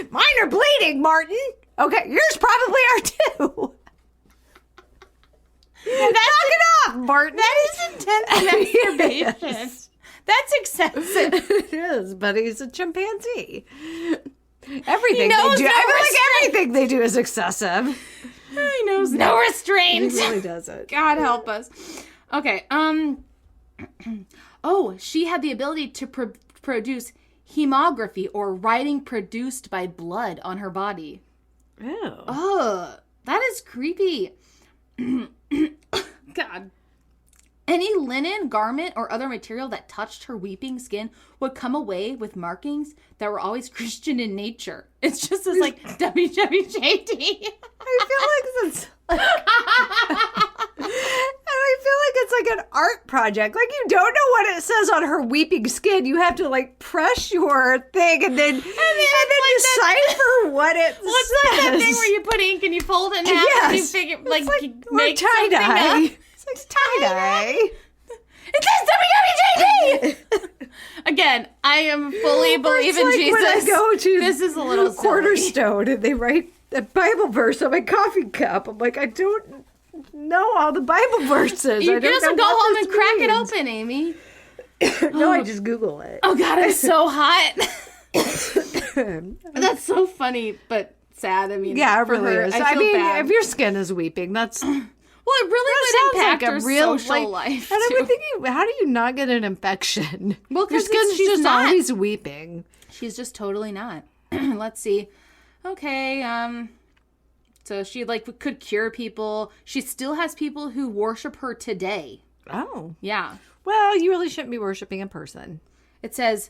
Mine are bleeding, Martin. Okay, yours probably are too. Knock it off, Martin. That is intense masturbation. Yes. That's excessive. It is, but he's a chimpanzee. Everything He knows they do, no I feel like everything they do is excessive. He knows no restraint. He really doesn't. God help us. Okay. Oh, she had the ability to produce hemography, or writing produced by blood on her body. Ew. Oh, that is creepy. God. Any linen, garment, or other material that touched her weeping skin would come away with markings that were always Christian in nature. It's just as like WWJD. I feel like it's like, and I feel like it's like an art project. Like, you don't know what it says on her weeping skin. You have to like press your thing and then decipher what it says. What's that thing where you put ink and you fold it in half and you figure like you make something up? It's tie-dye. It says WWJD! Again, I am fully believe in like Jesus. When I go to this is a little silly. Cornerstone and they write a Bible verse on my coffee cup. I'm like, I don't know all the Bible verses. You I don't just know go what home this and crack it means. open, Amy. No, I just Google it. Oh God, it's so hot. That's so funny, but sad. I mean, Yeah, it for really her, is. I mean, if your skin is weeping, that's... Well, it really would impact her social life. And I too. would think, how do you not get an infection? Well, your 'cause skin's she's just not. always weeping. She's just totally not. Let's see. Okay, so she like could cure people. She still has people who worship her today. Oh. Yeah. Well, you really shouldn't be worshiping a person. It says,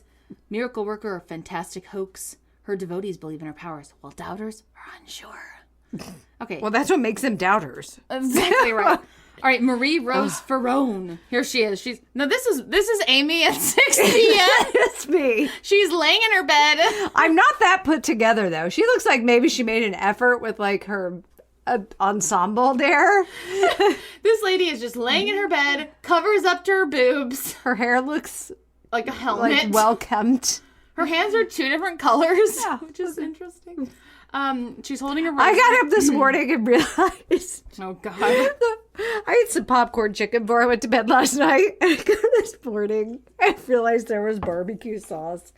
miracle worker, fantastic hoax. Her devotees believe in her powers, while doubters are unsure. Okay. Well, that's what makes them doubters. Exactly right. All right, Marie Rose Ferrone. Here she is. This is Amy at 6 p.m. It's me. She's laying in her bed. I'm not that put together, though. She looks like maybe she made an effort with, like, her ensemble there. This lady is just laying in her bed, covers up to her boobs. Her hair looks like a helmet. Like, well kempt. Her hands are 2 different colors, yeah. which is interesting. She's holding a rose. I got up this morning and realized. Oh, God. I ate some popcorn chicken before I went to bed last night. And I got up this morning and realized there was barbecue sauce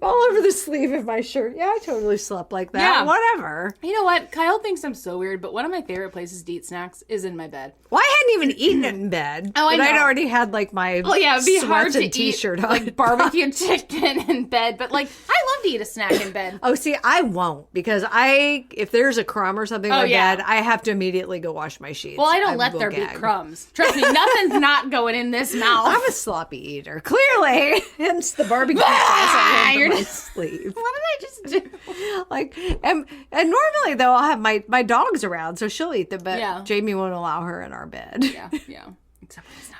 all over the sleeve of my shirt. Yeah, I totally slept like that. Yeah. Whatever. You know what? Kyle thinks I'm so weird, but one of my favorite places to eat snacks is in my bed. Well, I hadn't even eaten it in bed. Oh, I know. But I'd already had, like, my it'd be hard to t-shirt eat, on. like, barbecue chicken in bed. But, like, I love to eat a snack in bed. Oh, see, I won't. Because if there's a crumb or something on bed, I have to immediately go wash my sheets. Well, I don't let there be crumbs. Trust me, nothing's not going in this mouth. I'm a sloppy eater, clearly. Hence the barbecue sauce I had on my sleeve. What did I just do? Like, and normally though, I'll have my dogs around, so she'll eat them. But Jamie won't allow her in our bed. Yeah.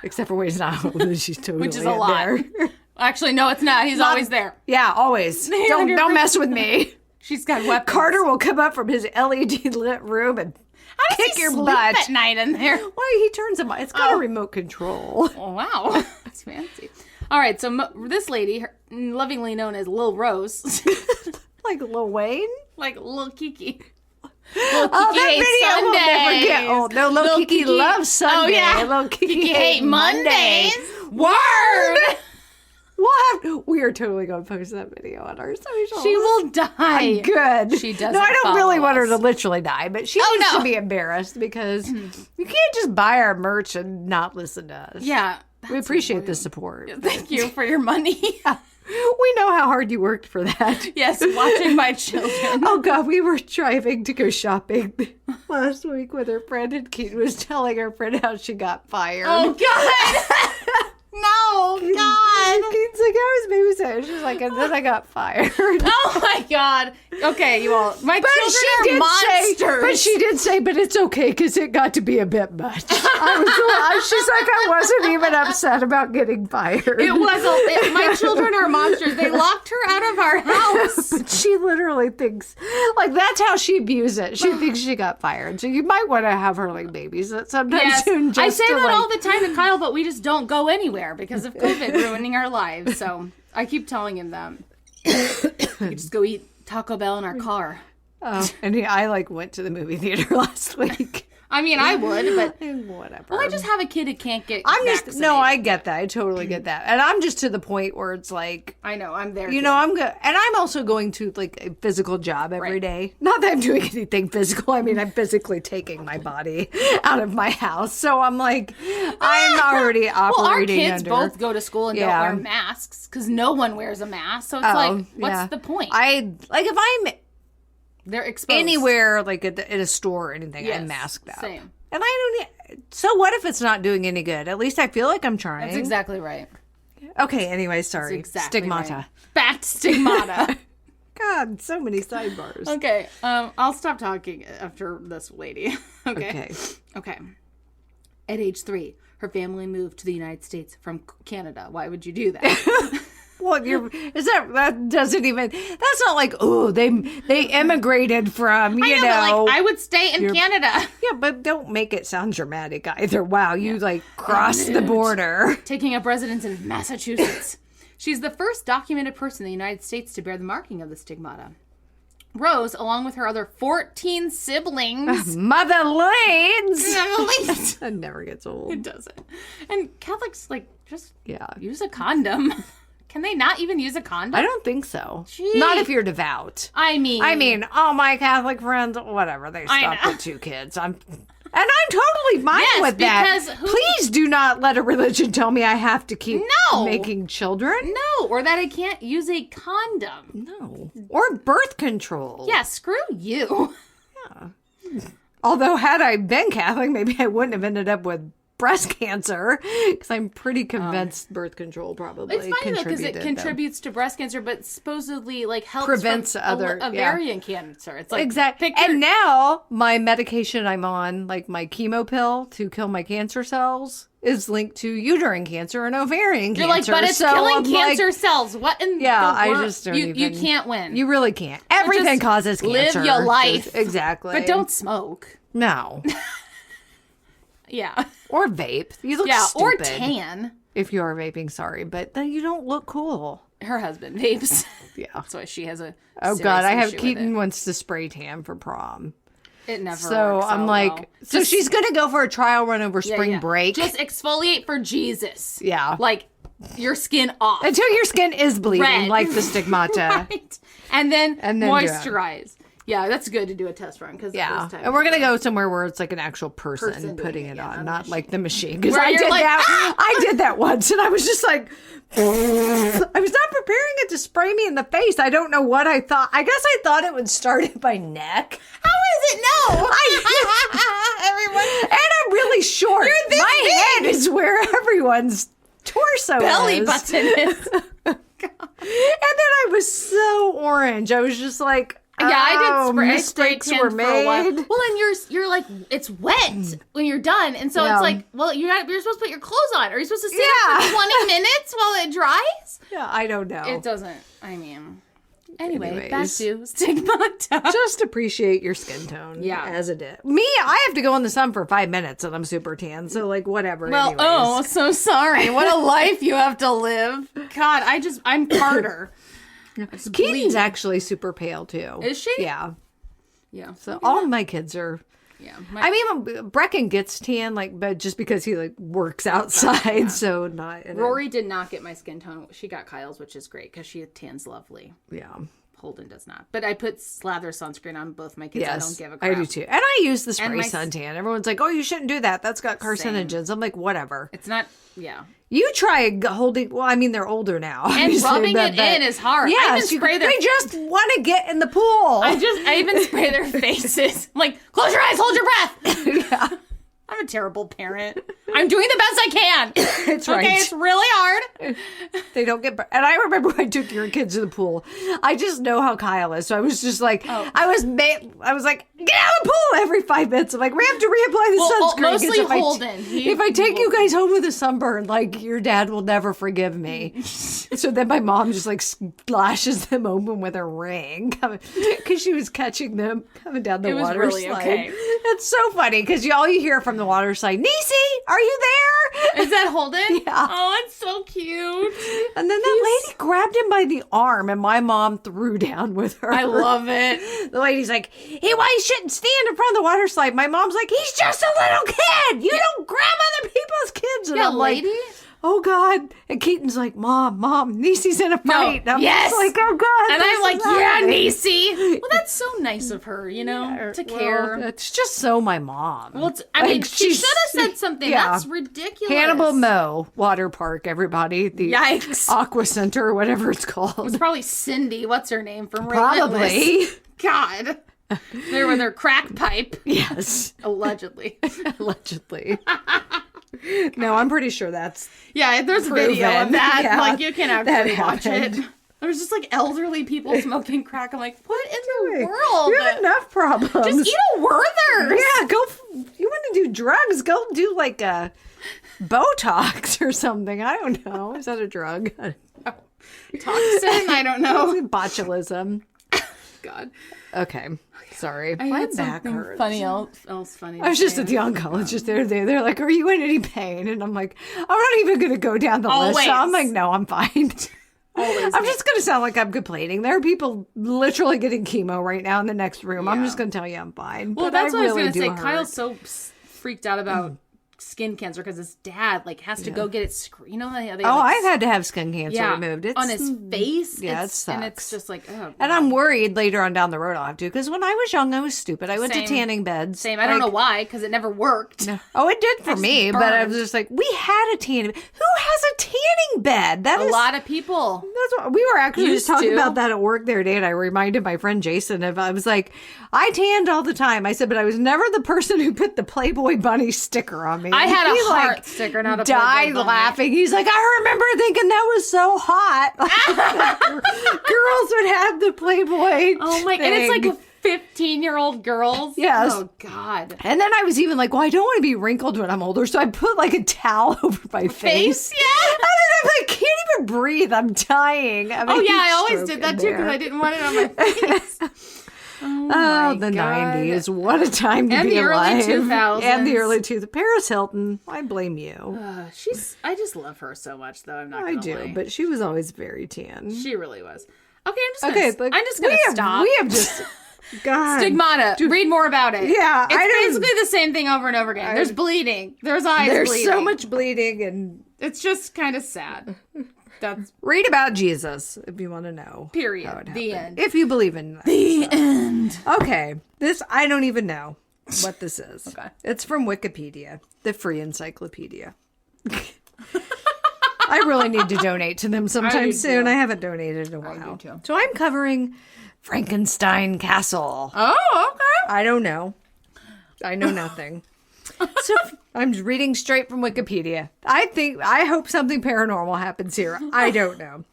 Except for when he's not. She's totally which is a lot. there. Actually, no, it's not. He's always there. Yeah, always. Don't mess with me. She's got weapons. Carter will come up from his LED lit room and How does kick he your sleep butt at night in there? Why, he turns them on. It's got a remote control. Oh, wow. That's fancy. All right, so this lady, lovingly known as Lil Rose. Like Lil Wayne? Like Lil Kiki. Lil Kiki hates Sundays. Oh, no, Lil Kiki loves Sunday. Oh, yeah. Lil Kiki hate Mondays. Word! We are totally going to post that video on our socials. She will die. Good. She doesn't. No, I don't really want her us. to literally die, but she needs to be embarrassed because you can't just buy our merch and not listen to us. Yeah. We appreciate the support. Thank you for your money. We know how hard you worked for that. Yes, watching my children. Oh, God, we were driving to go shopping last week with her friend, and Keaton was telling her friend how she got fired. Oh, God. No, God. Keaton's like, I was babysitting. She's like, and then I got fired. Oh, my God. Okay, you all. My children are monsters. But she did say, but it's okay because it got to be a bit much. She's like, I wasn't even upset about getting fired. It was. My children are monsters. They locked her out of our house. But she literally thinks, like, that's how she views it. She thinks she got fired. So you might want to have her, like, babysit sometimes soon. I say that all the time to Kyle, but we just don't go anywhere because of COVID ruining our lives. So I keep telling him that. We just go eat Taco Bell in our car. Oh, and I went to the movie theater last week. I mean, I would, but whatever. Well, I just have a kid who can't get vaccinated. No, I get that. I totally get that. And I'm just to the point where it's like, I know, I'm there. You know, I'm good. And I'm also going to like a physical job every day. Not that I'm doing anything physical. I mean, I'm physically taking my body out of my house. So I'm like, I'm already operating well, our kids under. both go to school and don't wear masks because no one wears a mask. So it's like, what's the point? If I'm they're exposed anywhere, like at a store or anything, I'm masked up. Same. And I don't. So what if it's not doing any good? At least I feel like I'm trying. That's exactly right. Okay. Anyway, sorry. Exactly Stigmata. Right. Back to Stigmata. God, so many sidebars. Okay. I'll stop talking after this lady. Okay. At age 3, her family moved to the United States from Canada. Why would you do that? Well, that doesn't even, that's not like, oh, they immigrated from, you know. But I would stay in Canada. Yeah, but don't make it sound dramatic either. Wow, you crossed the border. Taking up residence in Massachusetts. She's the first documented person in the United States to bear the marking of the stigmata. Rose, along with her other 14 siblings. Mother leads. That never gets old. It doesn't. And Catholics, just use a condom. Can they not even use a condom? I don't think so. Jeez. Not if you're devout. I mean, all my Catholic friends, whatever, they stopped at 2 kids. I'm totally fine with that. Please do not let a religion tell me I have to keep making children. No, or that I can't use a condom. No. Or birth control. Yeah, screw you. Yeah. Although had I been Catholic, maybe I wouldn't have ended up with breast cancer, because I'm pretty convinced birth control probably it's funny though because it contributes to breast cancer, but supposedly helps prevents from other ovarian cancer. It's like exactly. And now my medication I'm on, my chemo pill to kill my cancer cells, is linked to uterine cancer and ovarian cancer. You're like, but it's killing cancer cells. What in the world? I just don't even. You can't win. You really can't. Everything causes cancer. Live your life. Exactly. But don't smoke. No. Yeah. Or vape. You look stupid. Or tan. If you are vaping, sorry, but then you don't look cool. Her husband vapes. Yeah. That's why she has a Oh, God, I have Keaton wants to spray tan for prom. It never so works. I'm so she's going to go for a trial run over spring break. Just exfoliate for Jesus. Yeah. Your skin off. Until your skin is bleeding, like the stigmata. Right. And then moisturize. Yeah, that's good to do a test run. And we're going to go somewhere where it's an actual person putting it on, not the machine. Because I did that once, and I was just I was not preparing it to spray me in the face. I don't know what I thought. I guess I thought it would start at my neck. How is it? No. Everyone. And I'm really short. My head is where everyone's torso belly button is. And then I was so orange. I was just like, I did mistakes were made. For a while. Well, and you're it's wet when you're done, and so it's you're supposed to put your clothes on. Are you supposed to sit there for 20 minutes while it dries? Yeah, I don't know. It doesn't. I mean, Anyway, back to Stigmata. Just appreciate your skin tone. Yeah. As it is. Me, I have to go in the sun for 5 minutes and I'm super tan. So, like, whatever. Well, anyways. oh, so sorry. What a life you have to live. God, I'm Carter. Keaton's actually super pale, too. Is she? Yeah. Yeah. So, all of my kids are... Yeah. I mean, Brecken gets tan, like, but just because he, like, works outside, so not... Rory did not get my skin tone. She got Kyle's, which is great, because she tans lovely. Yeah. Holden does not. But I put slather sunscreen on both my kids. Yes, I don't give a crap. I do too. And I use the spray suntan. Everyone's like, oh, you shouldn't do that. That's got carcinogens. I'm like, whatever. It's not, yeah. You try holding, well, I mean, they're older now. And rubbing it in is hard. Yeah, they just want to get in the pool. I even spray their faces. I'm like, close your eyes, hold your breath. Yeah. I'm a terrible parent. I'm doing the best I can. It's right. Okay, it's really hard. They don't get... And I remember when I took your kids to the pool. I just know how Kyle is. So I was just like... Oh. I was like, get out of the pool every 5 minutes. I'm like, we have to reapply the sunscreen. Mostly Holden. If I take you guys home with a sunburn, like, your dad will never forgive me. So then my mom just, like, splashes them open with a ring. Because she was catching them coming down the water really slide. okay. It's so funny. Because all you hear from the water slide, Niecy, are you there? Is that Holden? Yeah. Oh, it's so cute. And then that lady grabbed him by the arm, and my mom threw down with her. I love it. The lady's like, hey, why you shouldn't stand in front of the water slide? My mom's like, he's just a little kid. You don't grab other people's kids. And Yeah, I'm lady. like, oh, God. And Keaton's like, Mom, Niecy's in a fight. No. I'm Yes. just like, oh, God. And I'm like, yeah, happening. Niecy. Well, that's so nice of her, to care. Well, it's just so my mom. Well, I mean, she should have said something. Yeah. That's ridiculous. Hannibal Moe Water Park, everybody. The Yikes. Aqua Center, or whatever it's called. It's probably Cindy. What's her name from Probably. Relentless. God. They're with their crack pipe. Yes. Allegedly. Allegedly. No, I'm pretty sure that's... Yeah, there's a video proven. of that. Yeah, Like, you can actually watch happened. it. There's just, like, elderly people smoking crack. I'm like, what in the world? You have enough problems. Just eat a Werther's. Yeah, you want to do drugs, go do, like, a Botox or something. I don't know. Is that a drug? Toxin? I don't know. Botulism. God. Okay. Sorry. I My had back something hurts. funny else funny. I was just at the oncologist the other day. They're like, are you in any pain? And I'm like, I'm not even going to go down the list. So I'm like, no, I'm fine. Always. I'm just going to sound like I'm complaining. There are people literally getting chemo right now in the next room. I'm just going to tell you I'm fine. Well, but that's what I was really going to say. hurt. Kyle's so freaked out about skin cancer because his dad has to go get it I've had to have skin cancer removed. It's on his face. Yeah, it sucks. And it's just like, oh. And I'm worried later on down the road I'll have to, because when I was young, I was stupid. I went to Same. tanning beds. Same. I don't know why, because it never worked. No. Oh, it did for me, but I was just like, we had a tanning bed. Who has a tanning bed? That A is lot of people. That's what we were actually just Used talking to. about that at work the other day, and I reminded my friend Jason of. I was like, I tanned all the time. I said, but I was never the person who put the Playboy bunny sticker on me. I had He, a heart sticker, not a Playboy died bunny. laughing. He's like, I remember thinking that was so hot. Girls would have the Playboy. Oh my! thing. And it's like a 15-year-old girls. Yes. Oh God. And then I was even like, well, I don't want to be wrinkled when I'm older, so I put like a towel over my face. Yeah. And then I'm like, can't even breathe. I'm dying. I'm Oh having yeah, I a always stroke did that in too because there. I didn't want it on my face. Oh, the God. 90s. What a time to And be the early alive. 2000s. And the early 2000s. Paris Hilton, I blame you. I just love her so much, though. I'm not. I Gonna do, lie. but she was always very tan. She really was. Okay, I'm just gonna we stop. Have, we have just God. Stigmata. Read more about it. Yeah, it's basically the same thing over and over again. There's bleeding. There's eyes There's bleeding. so much bleeding, and It's just kind of sad. That's read about Jesus if you want to know. period. How it The happened. end. If you believe in that. The end. Okay, this I don't even know what this is. Okay. It's from Wikipedia, the free encyclopedia. I really need to donate to them sometime do soon. too. I haven't donated in a while. do too. So I'm covering Frankenstein Castle. Oh, okay. I don't know. I know nothing. So I'm reading straight from Wikipedia. I hope something paranormal happens here. I don't know.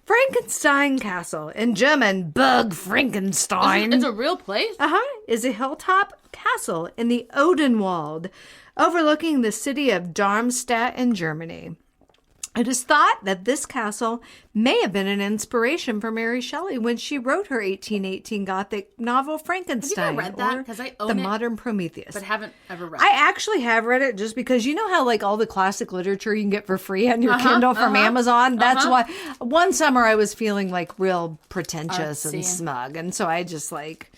Frankenstein Castle, in German, Burg Frankenstein. It's a real place. Is a hilltop castle in the Odenwald, overlooking the city of Darmstadt in Germany. It is thought that this castle may have been an inspiration for Mary Shelley when she wrote her 1818 Gothic novel Frankenstein. Have you ever read that? Because I own The it, Modern Prometheus. but haven't ever read it. I actually have read it just because you know how like all the classic literature you can get for free on your Kindle from Amazon? That's why one summer I was feeling like real pretentious and smug. And so I just like,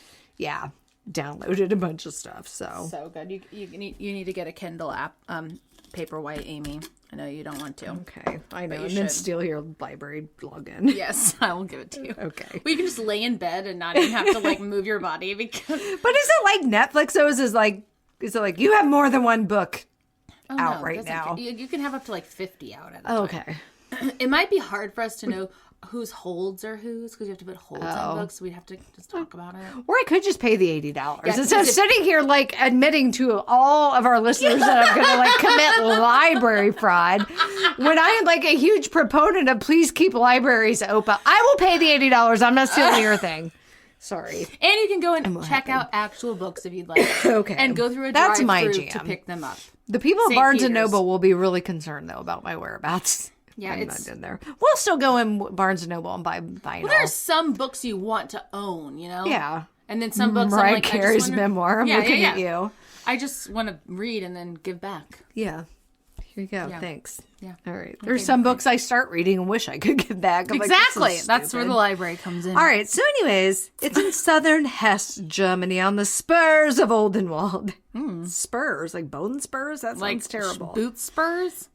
downloaded a bunch of stuff. So good. You need to get a Kindle app. Paperwhite, Amy. I know you don't want to. Okay, I know. And then steal your library login. Yes, I will give it to you. Okay. Well, you can just lay in bed and not even have to like move your body because. But is it like Netflix? So is it like you have more than one book out right now? You can have up to like 50 out at a time. Okay. It might be hard for us to know whose holds are whose because you have to put holds on books. So we'd have to just talk about it. Or I could just pay the $80 instead of sitting here like admitting to all of our listeners that I'm going to like commit library fraud. When I am like a huge proponent of please keep libraries open, I will pay the $80. I'm not stealing your thing. Sorry. And you can go and check out actual books if you'd like. Okay. And go through a That's my drive-through jam. to pick them up. The people St. of Barnes & Peter's. Noble will be really concerned though about my whereabouts. Yeah, I'm not in there. We'll still go in Barnes & Noble and buy vinyl. Well, there are some books you want to own, you know? Yeah. And then some books Mariah I'm like, Carey's memoir. I'm looking at you. I just want to read and then give back. Yeah. Here you go. Yeah. Thanks. Yeah. All right. There's some books I start reading and wish I could give back. I'm Exactly. Like, this is That's where stupid. the library comes in. All right. So anyways, it's in southern Hesse, Germany on the spurs of Oldenwald. Spurs? Like bone spurs? That sounds terrible. Boot spurs?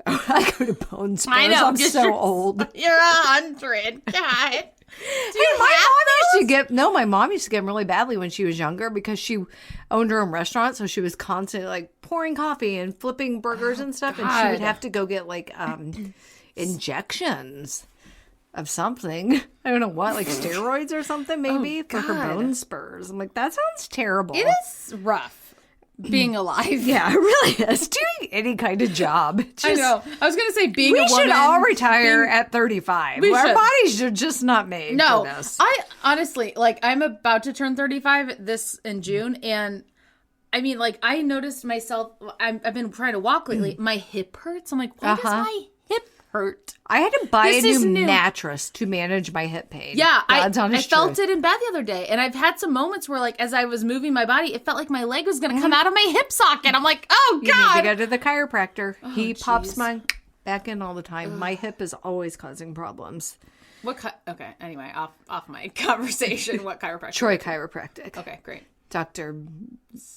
I go to bone spurs. I know. I'm so old. You're 100. God. My mom used to get them really badly when she was younger because she owned her own restaurant, so she was constantly like pouring coffee and flipping burgers and stuff, and she would have to go get like injections of something. I don't know what, like steroids or something maybe for her bone spurs. I'm like, that sounds terrible. It is rough being alive. Yeah, it really is. Doing any kind of job. I know. I was going to say being a woman. We should all retire at 35. Our should. bodies are just not made for this. I honestly, like, I'm about to turn 35 this in June, and I mean, like, I noticed myself, I've been trying to walk lately, my hip hurts. I'm like, why does my hip hurt? I had to buy a new mattress to manage my hip pain. Yeah, I honest felt truth. it in bed the other day, and I've had some moments where, like, as I was moving my body, it felt like my leg was going to come out of my hip socket. I'm like, oh, You God. need to go to the chiropractor. He pops jeez. mine back in all the time. My hip is always causing problems. Okay, anyway, off my conversation. What chiropractor? Troy Chiropractic. Okay, great. Dr.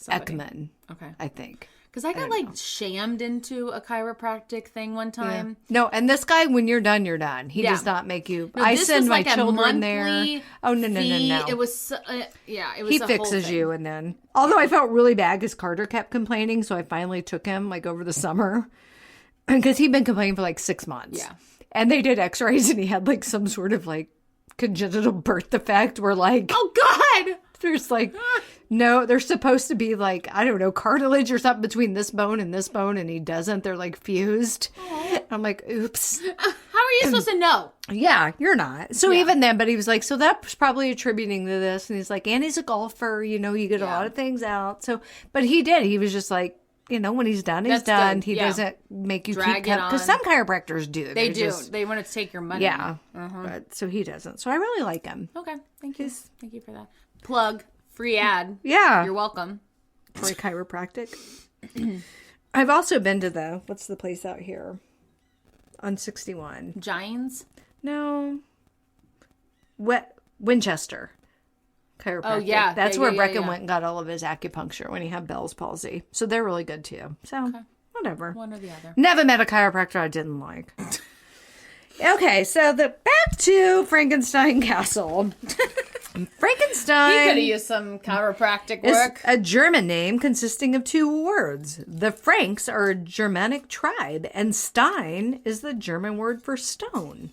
Ekman, Okay. I think. Because I got, like, shammed into a chiropractic thing one time. No, and this guy, when you're done, you're done. He does not make you. No, I this send was my like a children there. monthly Oh, no. It was, it was He a whole fixes thing. you, and then. Although I felt really bad because Carter kept complaining, so I finally took him, like, over the summer. Because he'd been complaining for, like, 6 months. Yeah. And they did x-rays, and he had, like, some sort of, like, congenital birth defect where, like. Oh, God! There's, like. No, there's supposed to be like, I don't know, cartilage or something between this bone, and he doesn't. They're like fused. I'm like, oops. How are you supposed to know? Yeah, you're not. So even then, but he was like, so that's probably attributing to this. And he's like, and he's a golfer, you know, you get a lot of things out. So, but he did. He was just like, you know, when he's done, he's That's done. good. He Yeah. doesn't make you Drag keep it on. because some chiropractors do. They They're do. just- They want to take your money. yeah. But so he doesn't. So I really like him. Okay. Thank you. Thank you for that. Plug. Free ad. Yeah. You're welcome. Troy Chiropractic. I've also been to what's the place out here? On 61. Giants? No. Winchester Chiropractic. Oh, yeah. That's Yeah, where yeah, Brecken yeah. went and got all of his acupuncture when he had Bell's palsy. So they're really good too. So, whatever. One or the other. Never met a chiropractor I didn't like. Okay, so back to Frankenstein Castle. Frankenstein. You could have used some chiropractic is work. a German name consisting of two words. The Franks are a Germanic tribe, and Stein is the German word for stone.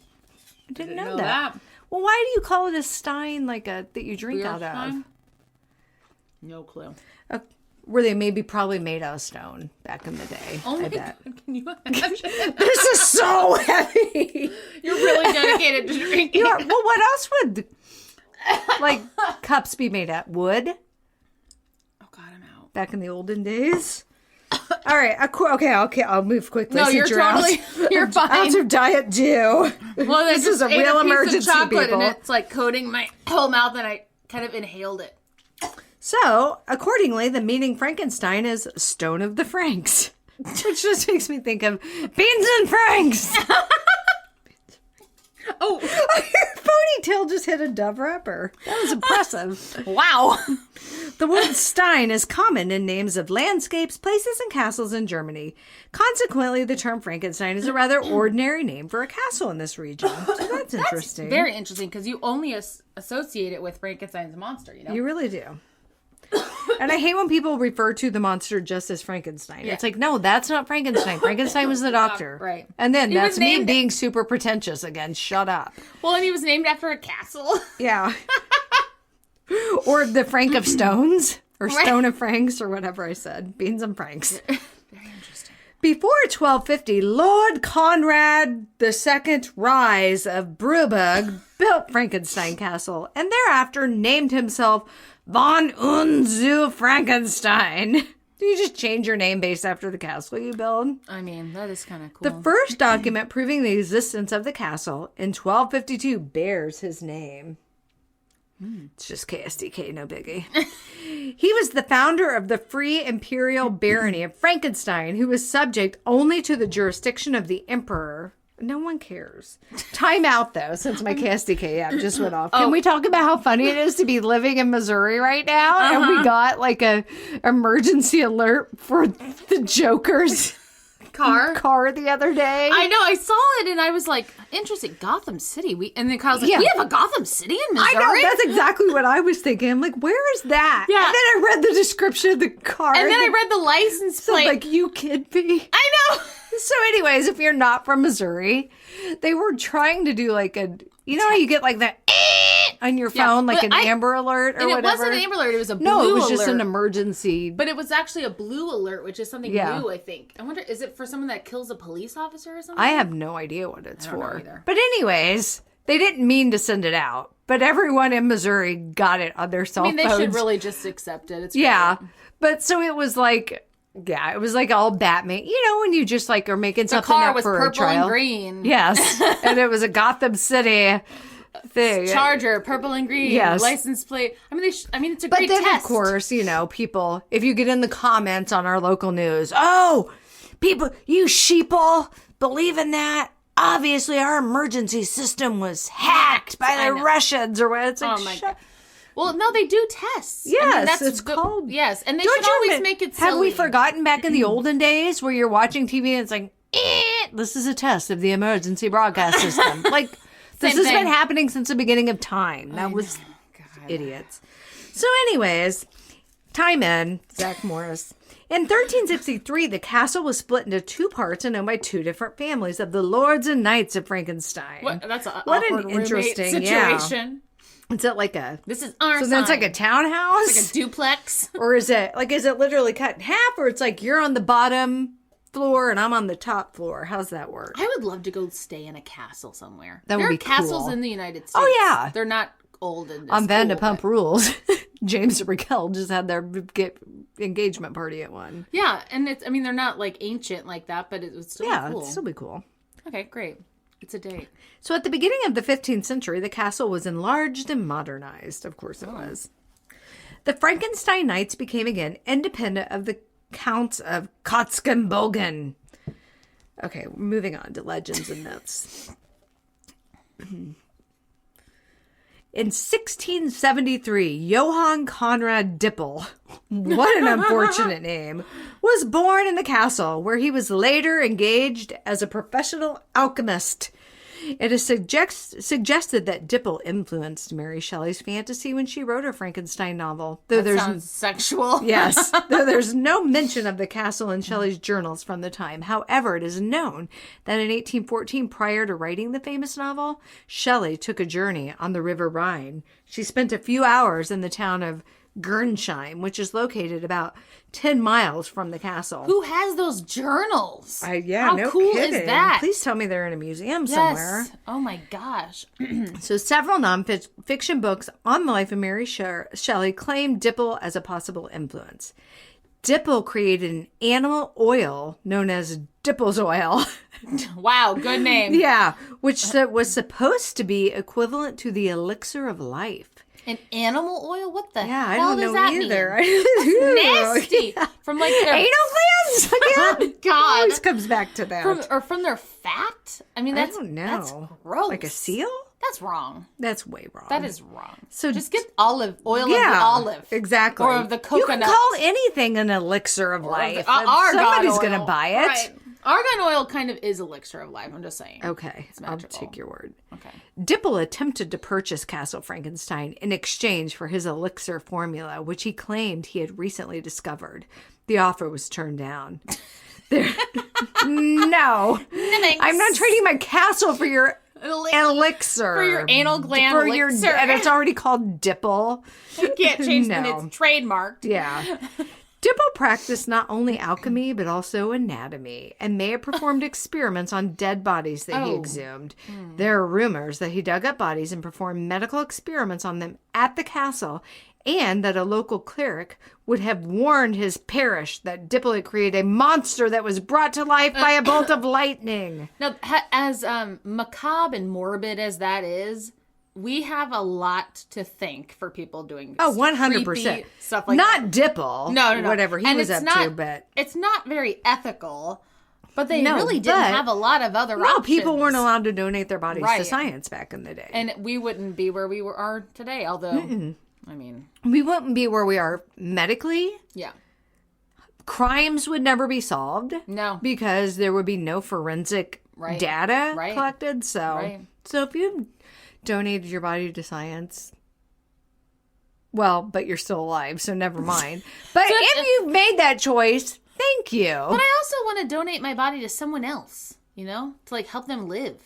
I didn't know that. Well, why do you call it a Stein, like that you drink out of? Stein? No clue. Were they probably made out of stone back in the day? Oh my I bet. God, can you imagine? This is so heavy. You're really dedicated to drinking. Well, what else would like cups be made out? Wood? Oh God, I'm out. Back in the olden days? All right. Okay. I'll move quickly. No, you're fine. Out of Diet Dew. Well, this is a real emergency, people. And it's like coating my whole mouth, and I kind of inhaled it. So, accordingly, the meaning Frankenstein is Stone of the Franks, which just makes me think of Beans and Franks. Oh, your ponytail just hit a Dove wrapper. That was impressive. Wow. The word Stein is common in names of landscapes, places, and castles in Germany. Consequently, the term Frankenstein is a rather ordinary name for a castle in this region. So that's interesting. Very interesting, because you only associate it with Frankenstein's monster, you know? You really do. And I hate when people refer to the monster just as Frankenstein. Yeah. It's like, no, that's not Frankenstein. Frankenstein was the doctor. Right. And then that's me being super pretentious again. Shut up. Well, and he was named after a castle. Yeah. Or the Frank of Stones. Or Stone of Franks, or whatever I said. Beans and Franks. Very interesting. Before 1250, Lord Conrad II Rise of Bruburg built Frankenstein Castle, and thereafter named himself Von Unzu Frankenstein. Do you just change your name based after the castle you build? I mean, that is kind of cool. The first document proving the existence of the castle in 1252 bears his name. It's just KSDK, no biggie. He was the founder of the Free Imperial Barony of Frankenstein, who was subject only to the jurisdiction of the emperor. No one cares. Time out, though, since my KSDK app just went off. Can we talk about how funny it is to be living in Missouri right now? And we got like a emergency alert for the Joker's car the other day. I know. I saw it and I was like, interesting. Gotham City. And then Kyle's like, we have a Gotham City in Missouri? I know. That's exactly what I was thinking. I'm like, where is that? Yeah. And then I read the description of the car. And then I read the license plate. Like, you kid me? I know. So anyways, if you're not from Missouri, they were trying to do like a, you know how you get like that on your phone, like an Amber Alert or whatever? It wasn't an Amber Alert, it was a blue alert. No, it was alert. just an emergency. But it was actually a blue alert, which is something new, I think. I wonder, is it for someone that kills a police officer or something? I have no idea what it's for. I don't know either. But anyways, they didn't mean to send it out. But everyone in Missouri got it on their cell phones. I mean, they should really just accept it. It's great. But so it was like... Yeah, it was like all Batman. You know, when you just like are making something up for a trial. The car was purple and green. Yes. And it was a Gotham City thing. Charger, purple and green. Yes. License plate. I mean, it's a great test. But then, of course, you know, people, if you get in the comments on our local news, oh, people, you sheeple, believe in that? Obviously, our emergency system was hacked by the Russians or what. It's like, oh my God. Well, no, they do tests. Yes, it's called. Yes, and they should always make it silly. Have we forgotten back in the olden days where you're watching TV and it's like, this is a test of the emergency broadcast system. Like, this has been happening since the beginning of time. That was idiots. So anyways, time in, Zach Morris. In 1363, the castle was split into two parts and owned by two different families of the Lords and Knights of Frankenstein. That's an interesting situation. Yeah. Is it like a... This is our So then it's like a townhouse? It's like a duplex? Or is it literally cut in half? Or it's like you're on the bottom floor and I'm on the top floor? How's that work? I would love to go stay in a castle somewhere. That would be cool. There are castles in the United States. Oh, yeah. They're not old and on Vanderpump Rules. James and Raquel just had their engagement party at one. Yeah, and they're not like ancient like that, but it would still be cool. Yeah, it'd still be cool. Okay, great. It's a date. So at the beginning of the 15th century, the castle was enlarged and modernized. Of course it was. The Frankenstein Knights became again independent of the Counts of Kotzkenbogen. Okay, moving on to legends and myths. In 1673, Johann Conrad Dippel, what an unfortunate name, was born in the castle, where he was later engaged as a professional alchemist. It is suggested that Dippel influenced Mary Shelley's fantasy when she wrote her Frankenstein novel. That sounds sexual. Yes. Though there's no mention of the castle in Shelley's journals from the time. However, it is known that in 1814, prior to writing the famous novel, Shelley took a journey on the River Rhine. She spent a few hours in the town of Gernsheim, which is located about 10 miles from the castle. Who has those journals? How cool kidding. Is that? Please tell me they're in a museum somewhere. Oh my gosh. So several nonfiction books on the life of Mary Shelley claim Dippel as a possible influence. Dipple created an animal oil known as Dipple's oil. Wow, good name. Yeah, which was supposed to be equivalent to the elixir of life. An animal oil? What the Yeah, I hell don't does know that either. mean? Nasty. Yeah. From like their Anal glands? Again? God. Always comes back to that. From their fat? I mean, that's I don't know. That's gross. Like a seal? That's wrong. That's way wrong. That is wrong. So just get oil of the olive. Exactly. Or of the coconut. You can call anything an elixir of life. Argan Somebody's oil. going to buy it. Right. Argan oil kind of is elixir of life. I'm just saying. Okay, I'll take your word. Okay. Dipple attempted to purchase Castle Frankenstein in exchange for his elixir formula, which he claimed he had recently discovered. The offer was turned down. No. I'm not trading my castle for your elixir. For your anal gland elixir. And it's already called Dipple. You can't change when it's trademarked. Yeah. Dipple practiced not only alchemy, but also anatomy, and may have performed experiments on dead bodies that he exhumed. There are rumors that he dug up bodies and performed medical experiments on them at the castle, and that a local cleric would have warned his parish that Dipple had created a monster that was brought to life by a bolt of lightning. Now, as macabre and morbid as that is, we have a lot to thank for people doing 100%. Stuff like Not that. Dipple. No. Whatever he was up to, but... It's not very ethical, but they really didn't have a lot of other options. People weren't allowed to donate their bodies to science back in the day. And we wouldn't be where we are today, although, I mean... We wouldn't be where we are medically. Yeah. Crimes would never be solved. No. Because there would be no forensic data collected. So if you donated your body to science, well, but you're still alive, so never mind. But if you've made that choice, thank you. But I also want to donate my body to someone else, to like help them live.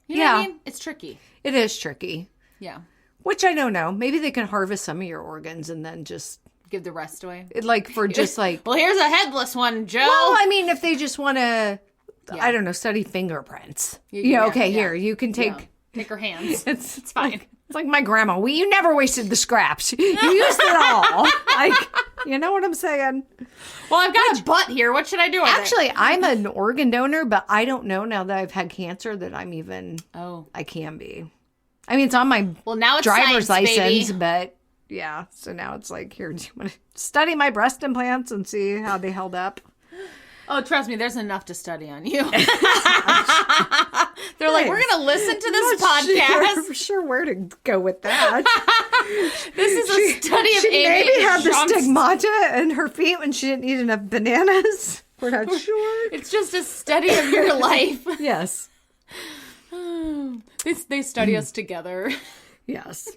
You know what I mean? It's tricky. It is tricky. Yeah. Which I don't know. Maybe they can harvest some of your organs and then just... give the rest away. Like for just like... Well, here's a headless one, Joe. Well, I mean, if they just want to, I don't know, study fingerprints. Here, you can take... Yeah. Take her hands. It's fine. It's like my grandma. You never wasted the scraps. You used it all. Like, you know what I'm saying? Well, I've got a butt here. What should I do with it? Actually, I'm an organ donor, but I don't know now that I've had cancer that I'm even... I can be. I mean, it's on my now it's driver's science, license, baby. but yeah. So now it's like, here, do you want to study my breast implants and see how they held up? Oh, trust me, there's enough to study on you. They're like, we're going to listen to this podcast. I'm sure where to go with that. This is a study of she Amy maybe had the Johnson. stigmata in her feet when she didn't eat enough bananas. We're not sure. It's just a study of your life. Yes. They study us together. Yes.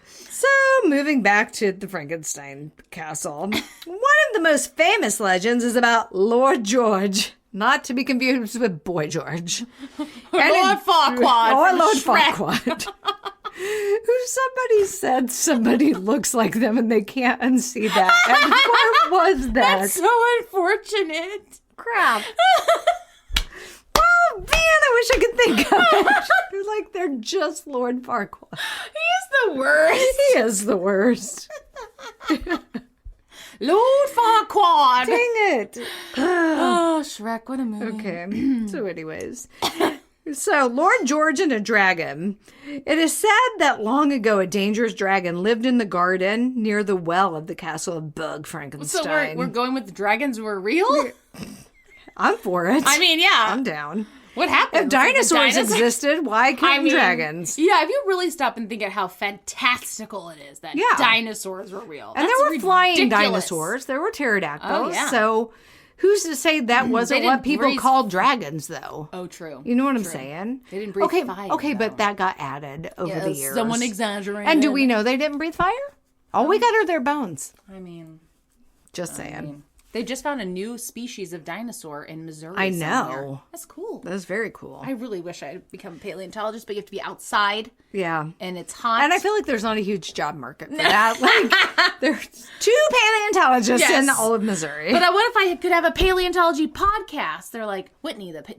So, moving back to the Frankenstein castle, one of the most famous legends is about Lord George, not to be confused with Boy George. Lord Farquaad. Or from Lord Shrek. Farquaad. Who somebody said somebody looks like them and they can't unsee that. And what was that? That's so unfortunate. Crap. Oh, man, I wish I could think of it. Like, they're just Lord Farquaad. He is the worst. He is the worst. Lord Farquaad. Dang it. Oh, Shrek, what a movie. Okay. So anyways. So, Lord George and a dragon. It is said that long ago a dangerous dragon lived in the garden near the well of the castle of Bug Frankenstein. So we're going with the dragons were real? I'm for it. I mean, yeah. I'm down. What happened? If dinosaurs existed, why couldn't dragons? Yeah, if you really stop and think at how fantastical it is that dinosaurs were real. And there were flying dinosaurs. There were pterodactyls. Oh, yeah. So who's to say that wasn't what people called dragons, though? Oh, true. You know what I'm saying? They didn't breathe fire. Okay, though. but that got added over the years. Someone exaggerated. And do we know they didn't breathe fire? All we got are their bones. I mean... Just saying. They just found a new species of dinosaur in Missouri. I know. Somewhere. That's cool. That's very cool. I really wish I had become a paleontologist, but you have to be outside. Yeah. And it's hot. And I feel like there's not a huge job market for that. Like, there's 2 paleontologists in all of Missouri. But what if I could have a paleontology podcast? They're like,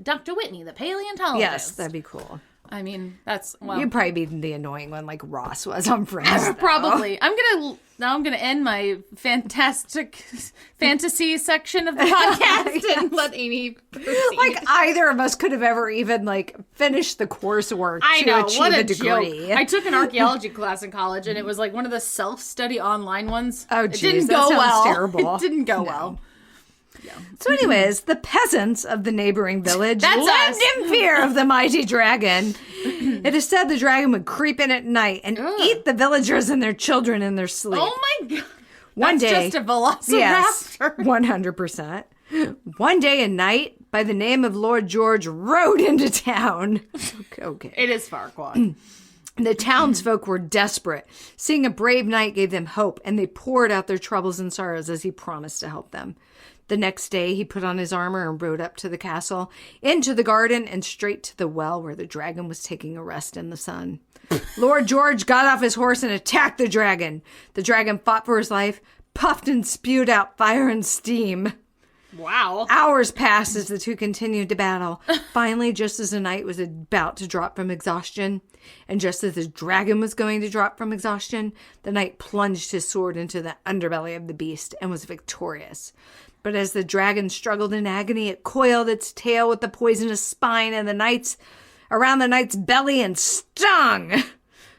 Dr. Whitney, the paleontologist. Yes, that'd be cool. I mean, that's, well. You'd probably be the annoying one like Ross was on Friends. Probably. I'm gonna end my fantastic fantasy section of the podcast and let Amy proceed. Like either of us could have ever even like finished the coursework to achieve a degree. Joke. I took an archaeology class in college, and it was like one of the self-study online ones. Oh, geez, it didn't go well. Terrible. It didn't go well. Yeah. So anyways, the peasants of the neighboring village That's lived us. in fear of the mighty dragon. It is said the dragon would creep in at night and eat the villagers and their children in their sleep. Oh my God. One That's day, just a velociraptor. yes, 100%. One day and night, by the name of Lord George, rode into town. Okay. It is Farquaad. The townsfolk were desperate. Seeing a brave knight gave them hope, and they poured out their troubles and sorrows as he promised to help them. The next day, he put on his armor and rode up to the castle, into the garden, and straight to the well where the dragon was taking a rest in the sun. Lord George got off his horse and attacked the dragon. The dragon fought for his life, puffed and spewed out fire and steam. Wow. Hours passed as the two continued to battle. Finally, just as the knight was about to drop from exhaustion, and just as the dragon was going to drop from exhaustion, the knight plunged his sword into the underbelly of the beast and was victorious. But as the dragon struggled in agony, it coiled its tail with the poisonous spine and around the knight's belly and stung.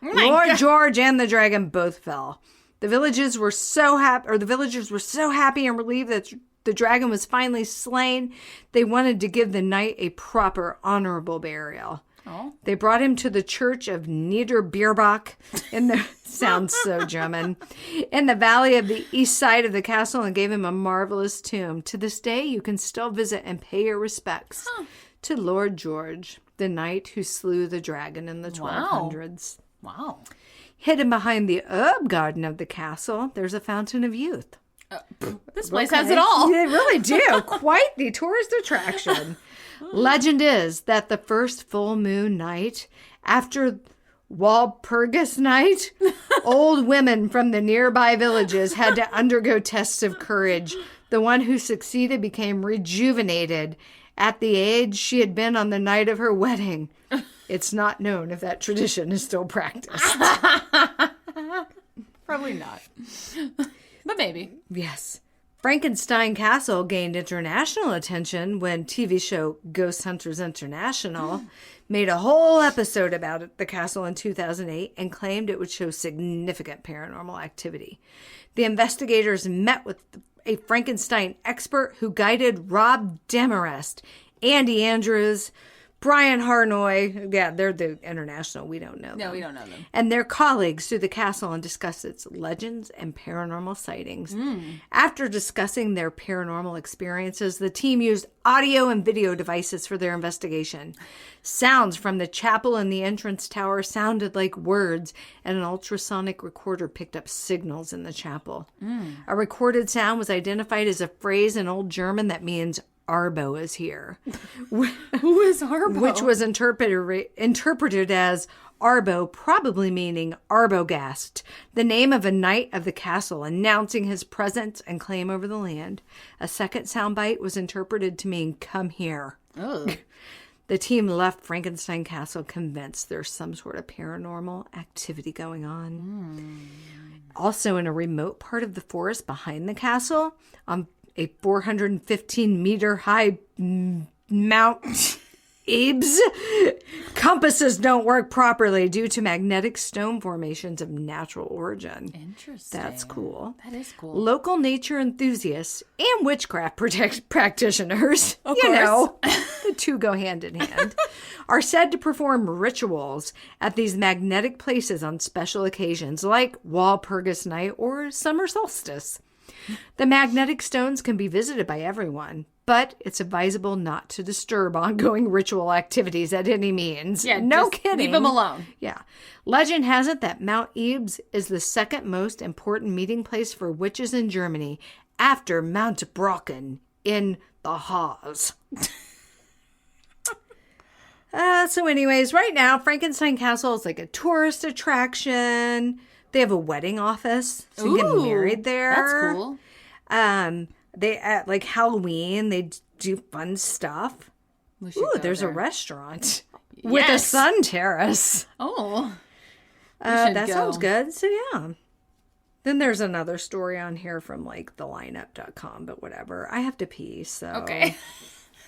Lord George and the dragon both fell. The villagers were so happy and relieved that the dragon was finally slain. They wanted to give the knight a proper, honorable burial. Oh. They brought him to the church of Niederbierbach in the sounds so German, in the valley of the east side of the castle, and gave him a marvelous tomb. To this day, you can still visit and pay your respects to Lord George, the knight who slew the dragon in the 1200s. Wow. Hidden behind the herb garden of the castle, there's a fountain of youth. This place has it all. They really do. Quite the tourist attraction. Legend is that the first full moon night, after Walpurgis night, old women from the nearby villages had to undergo tests of courage. The one who succeeded became rejuvenated at the age she had been on the night of her wedding. It's not known if that tradition is still practiced. Probably not. But maybe. Yes. Frankenstein Castle gained international attention when TV show Ghost Hunters International made a whole episode about the castle in 2008 and claimed it would show significant paranormal activity. The investigators met with a Frankenstein expert who guided Rob Demarest, Andy Andrews, Brian Harnoy, yeah, they're the international, we don't know them. No, we don't know them. And their colleagues through the castle and discussed its legends and paranormal sightings. After discussing their paranormal experiences, the team used audio and video devices for their investigation. Sounds from the chapel and the entrance tower sounded like words, and an ultrasonic recorder picked up signals in the chapel. A recorded sound was identified as a phrase in Old German that means Arbo is here. Who is Arbo? Which was interpreted as Arbo, probably meaning Arbogast, the name of a knight of the castle announcing his presence and claim over the land. A second soundbite was interpreted to mean come here. Ugh. The team left Frankenstein Castle convinced there's some sort of paranormal activity going on. Also, in a remote part of the forest behind the castle, on a 415-meter high Mount Ebs, compasses don't work properly due to magnetic stone formations of natural origin. Interesting. That's cool. That is cool. Local nature enthusiasts and witchcraft practitioners, Of you course. know, the two go hand in hand, are said to perform rituals at these magnetic places on special occasions like Walpurgis Night or summer solstice. The magnetic stones can be visited by everyone, but it's advisable not to disturb ongoing ritual activities at any means. Yeah, no just kidding. leave them alone. Yeah. Legend has it that Mount Ebs is the second most important meeting place for witches in Germany after Mount Brocken in the Harz. So anyways, right now, Frankenstein Castle is like a tourist attraction. They have a wedding office, so you can get married there. That's cool. They at like Halloween, they do fun stuff. We should go There's there. a restaurant. with a Yes. sun terrace. Oh. That sounds good. So yeah. Then there's another story on here from like thelineup.com, but whatever. I have to pee, so Okay.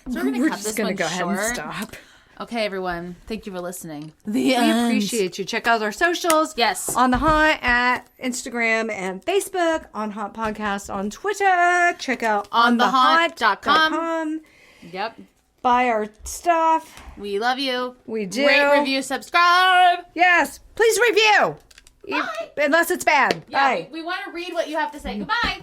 So we're gonna cut just this gonna one go short. ahead and stop. Okay, everyone. Thank you for listening. We appreciate you. Check out our socials. Yes. On The Haunt at Instagram and Facebook. On Haunt Podcast on Twitter. Check out onthehaunt.com. Yep. Buy our stuff. We love you. We do. Rate, review, subscribe. Yes. Please review. Bye. Unless it's bad. Yeah, Bye. we want to read what you have to say. Goodbye.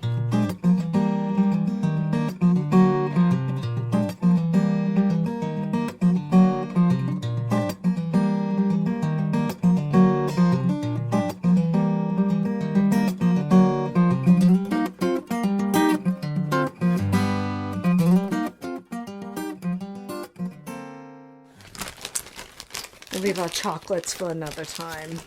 We'll leave our chocolates for another time.